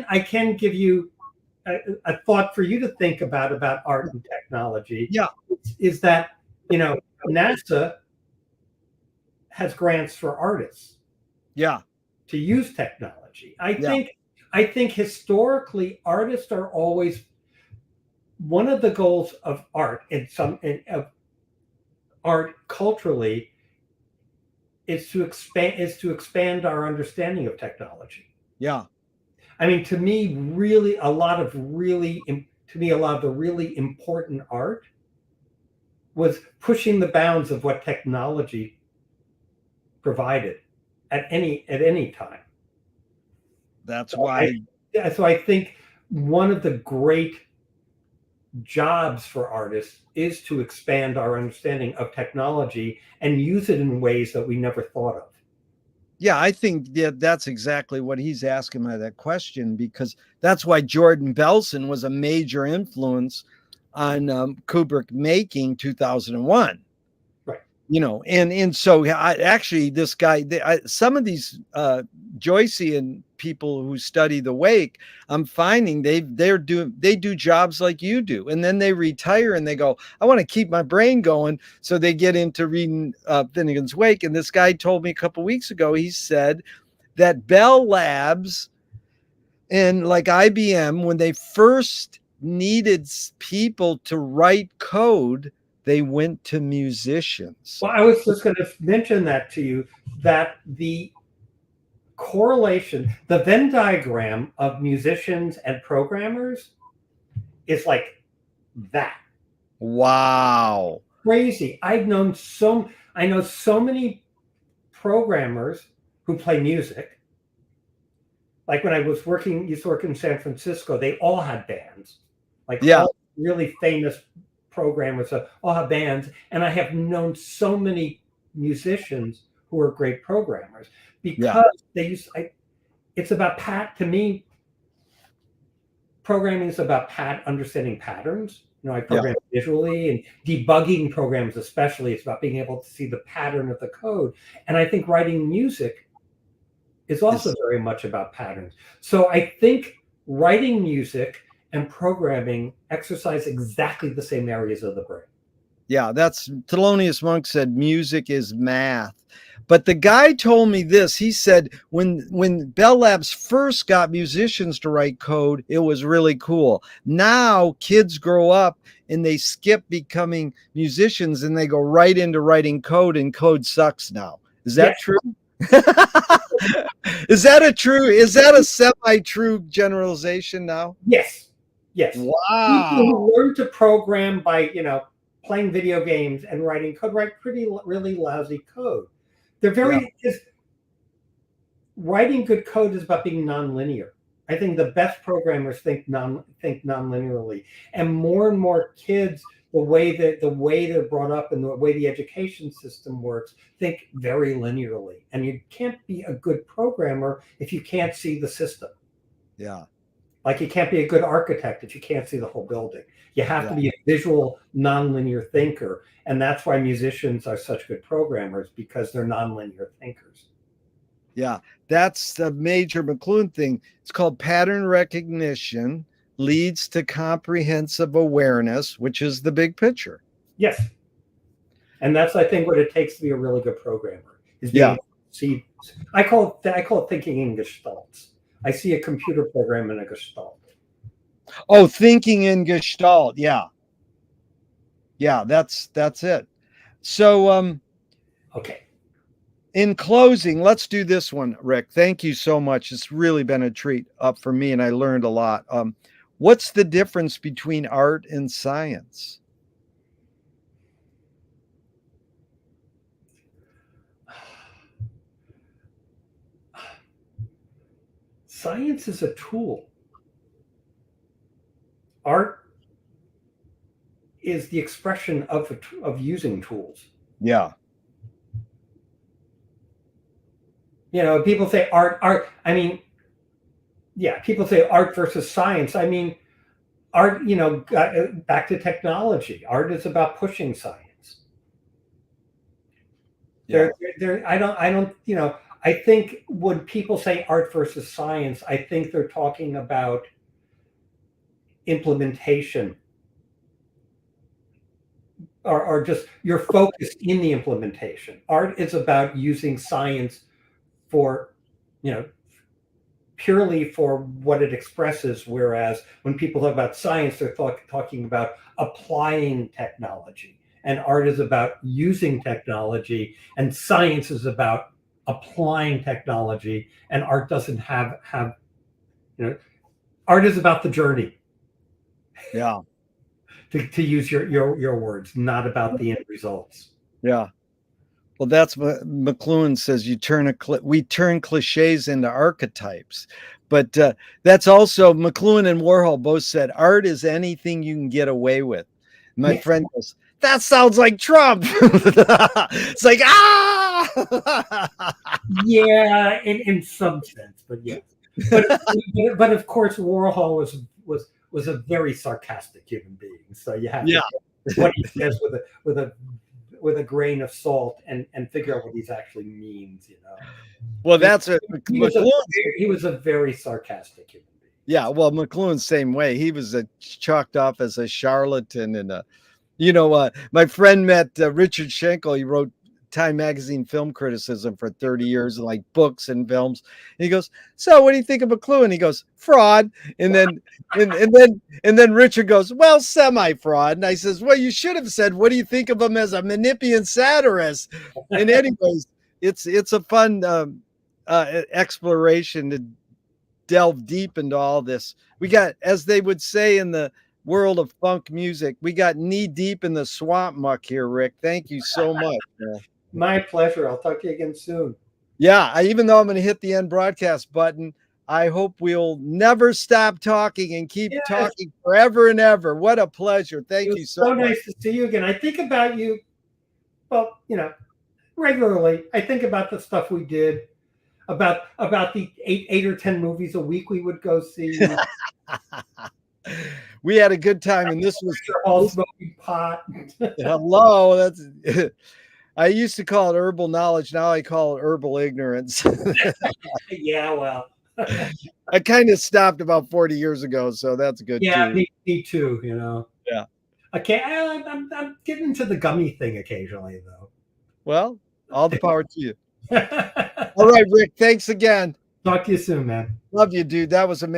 I can give you a thought for you to think about art and technology.
Yeah,
Is that, you know, NASA has grants for artists
yeah,
to use technology.
yeah,
I think historically artists are always one of the goals of art of art culturally is to expand our understanding of technology.
yeah,
I mean, to me, really, a lot of the really important art was pushing the bounds of what technology provided at any time.
that's
So I,
why.
so I think one of the great jobs for artists is to expand our understanding of technology and use it in ways that we never thought of.
Yeah, I think that's exactly what he's asking by that question, because that's why Jordan Belson was a major influence on Kubrick making 2001.
Right.
And so actually this guy, some of these Joycean people who study the wake, I'm finding they do jobs like you do, and then they retire and they go, I want to keep my brain going, so they get into reading Finnegan's Wake. And this guy told me a couple weeks ago, he said that Bell Labs and like IBM, when they first needed people to write code, they went to musicians.
Well, I was just going to mention that to you, that the correlation, the Venn diagram of musicians and programmers is like that.
Wow.
Crazy. I know so many programmers who play music. Like when I used to work in San Francisco, they all had bands. Like
Yeah.
all really famous programmers all have bands. And I have known so many musicians who are great programmers because it's about to me, programming is about understanding patterns. I program visually, and debugging programs especially, it's about being able to see the pattern of the code. And I think writing music is also very much about patterns. So I think writing music and programming exercise exactly the same areas of the brain.
Yeah, that's Thelonious Monk said music is math. But the guy told me this. He said when Bell Labs first got musicians to write code, it was really cool. Now kids grow up and they skip becoming musicians and they go right into writing code, and code sucks now. Is that true? Is that a semi-true generalization now?
Yes.
Wow.
People who learn to program by, playing video games and writing code write really lousy code. They're writing good code is about being nonlinear. I think the best programmers think nonlinearly, and more kids, the way they're brought up and the way the education system works, think very linearly. And you can't be a good programmer if you can't see the system.
Yeah.
Like you can't be a good architect if you can't see the whole building. You have to be a visual, nonlinear thinker. And that's why musicians are such good programmers, because they're nonlinear thinkers.
Yeah, that's the major McLuhan thing. It's called pattern recognition leads to comprehensive awareness, which is the big picture.
Yes. And that's, I think, what it takes to be a really good programmer, is being able to see. I call it thinking in gestalts. I see a computer program in a gestalt.
Oh, thinking in gestalt. Yeah. Yeah, that's it. So
okay.
In closing, let's do this one, Rick. Thank you so much. It's really been a treat up for me, and I learned a lot. What's the difference between art and science?
Science is a tool. Art is the expression of using tools.
Yeah.
People say art. I mean, people say art versus science. I mean, art, back to technology. Art is about pushing science.
Yeah.
I don't, I think when people say art versus science, I think they're talking about implementation, or just you're focused in the implementation. Art is about using science for, purely for what it expresses, whereas when people talk about science, they're talking about applying technology. And art is about using technology, and science is about applying technology. And art doesn't have art is about the journey.
Yeah.
To use your words, not about the end results.
Yeah. Well, that's what McLuhan says. We turn cliches into archetypes, but that's also McLuhan and Warhol both said art is anything you can get away with. My friend goes, that sounds like Trump. It's like,
Yeah, in some sense, but yes. But of course, Warhol was a very sarcastic human being. So you have to take what he says with a grain of salt and figure out what he actually means.
Well, that's it.
He was a very sarcastic human being.
Yeah, well, McLuhan's same way. He was chalked off as a charlatan, and my friend met Richard Schenkel. He wrote Time Magazine film criticism for 30 years, like books and films. And he goes, "So, what do you think of McLuhan?" He goes, "Fraud." And then and then Richard goes, "Well, semi-fraud." And I says, "Well, you should have said, what do you think of him as a Menippean satirist?" And anyways, it's a fun exploration to delve deep into all this. We got, as they would say in the world of funk music, we got knee deep in the swamp muck here, Rick. Thank you so much.
My pleasure. I'll talk to you again soon.
Yeah, even though I'm going to hit the end broadcast button, I hope we'll never stop talking and keep talking forever and ever. What a pleasure. Thank you so much.
So nice to see you again. I think about you, well, regularly. I think about the stuff we did, about the eight or 10 movies a week we would go see.
We had a good time, and this was
all smoking pot.
Hello, that's I used to call it herbal knowledge. Now I call it herbal ignorance.
Yeah, well,
I kind of stopped about 40 years ago, so that's good.
Yeah,
too.
Me too.
Yeah.
Okay, I'm getting into the gummy thing occasionally, though.
Well, all the power to you. All right, Rick. Thanks again.
Talk to you soon, man.
Love you, dude. That was amazing.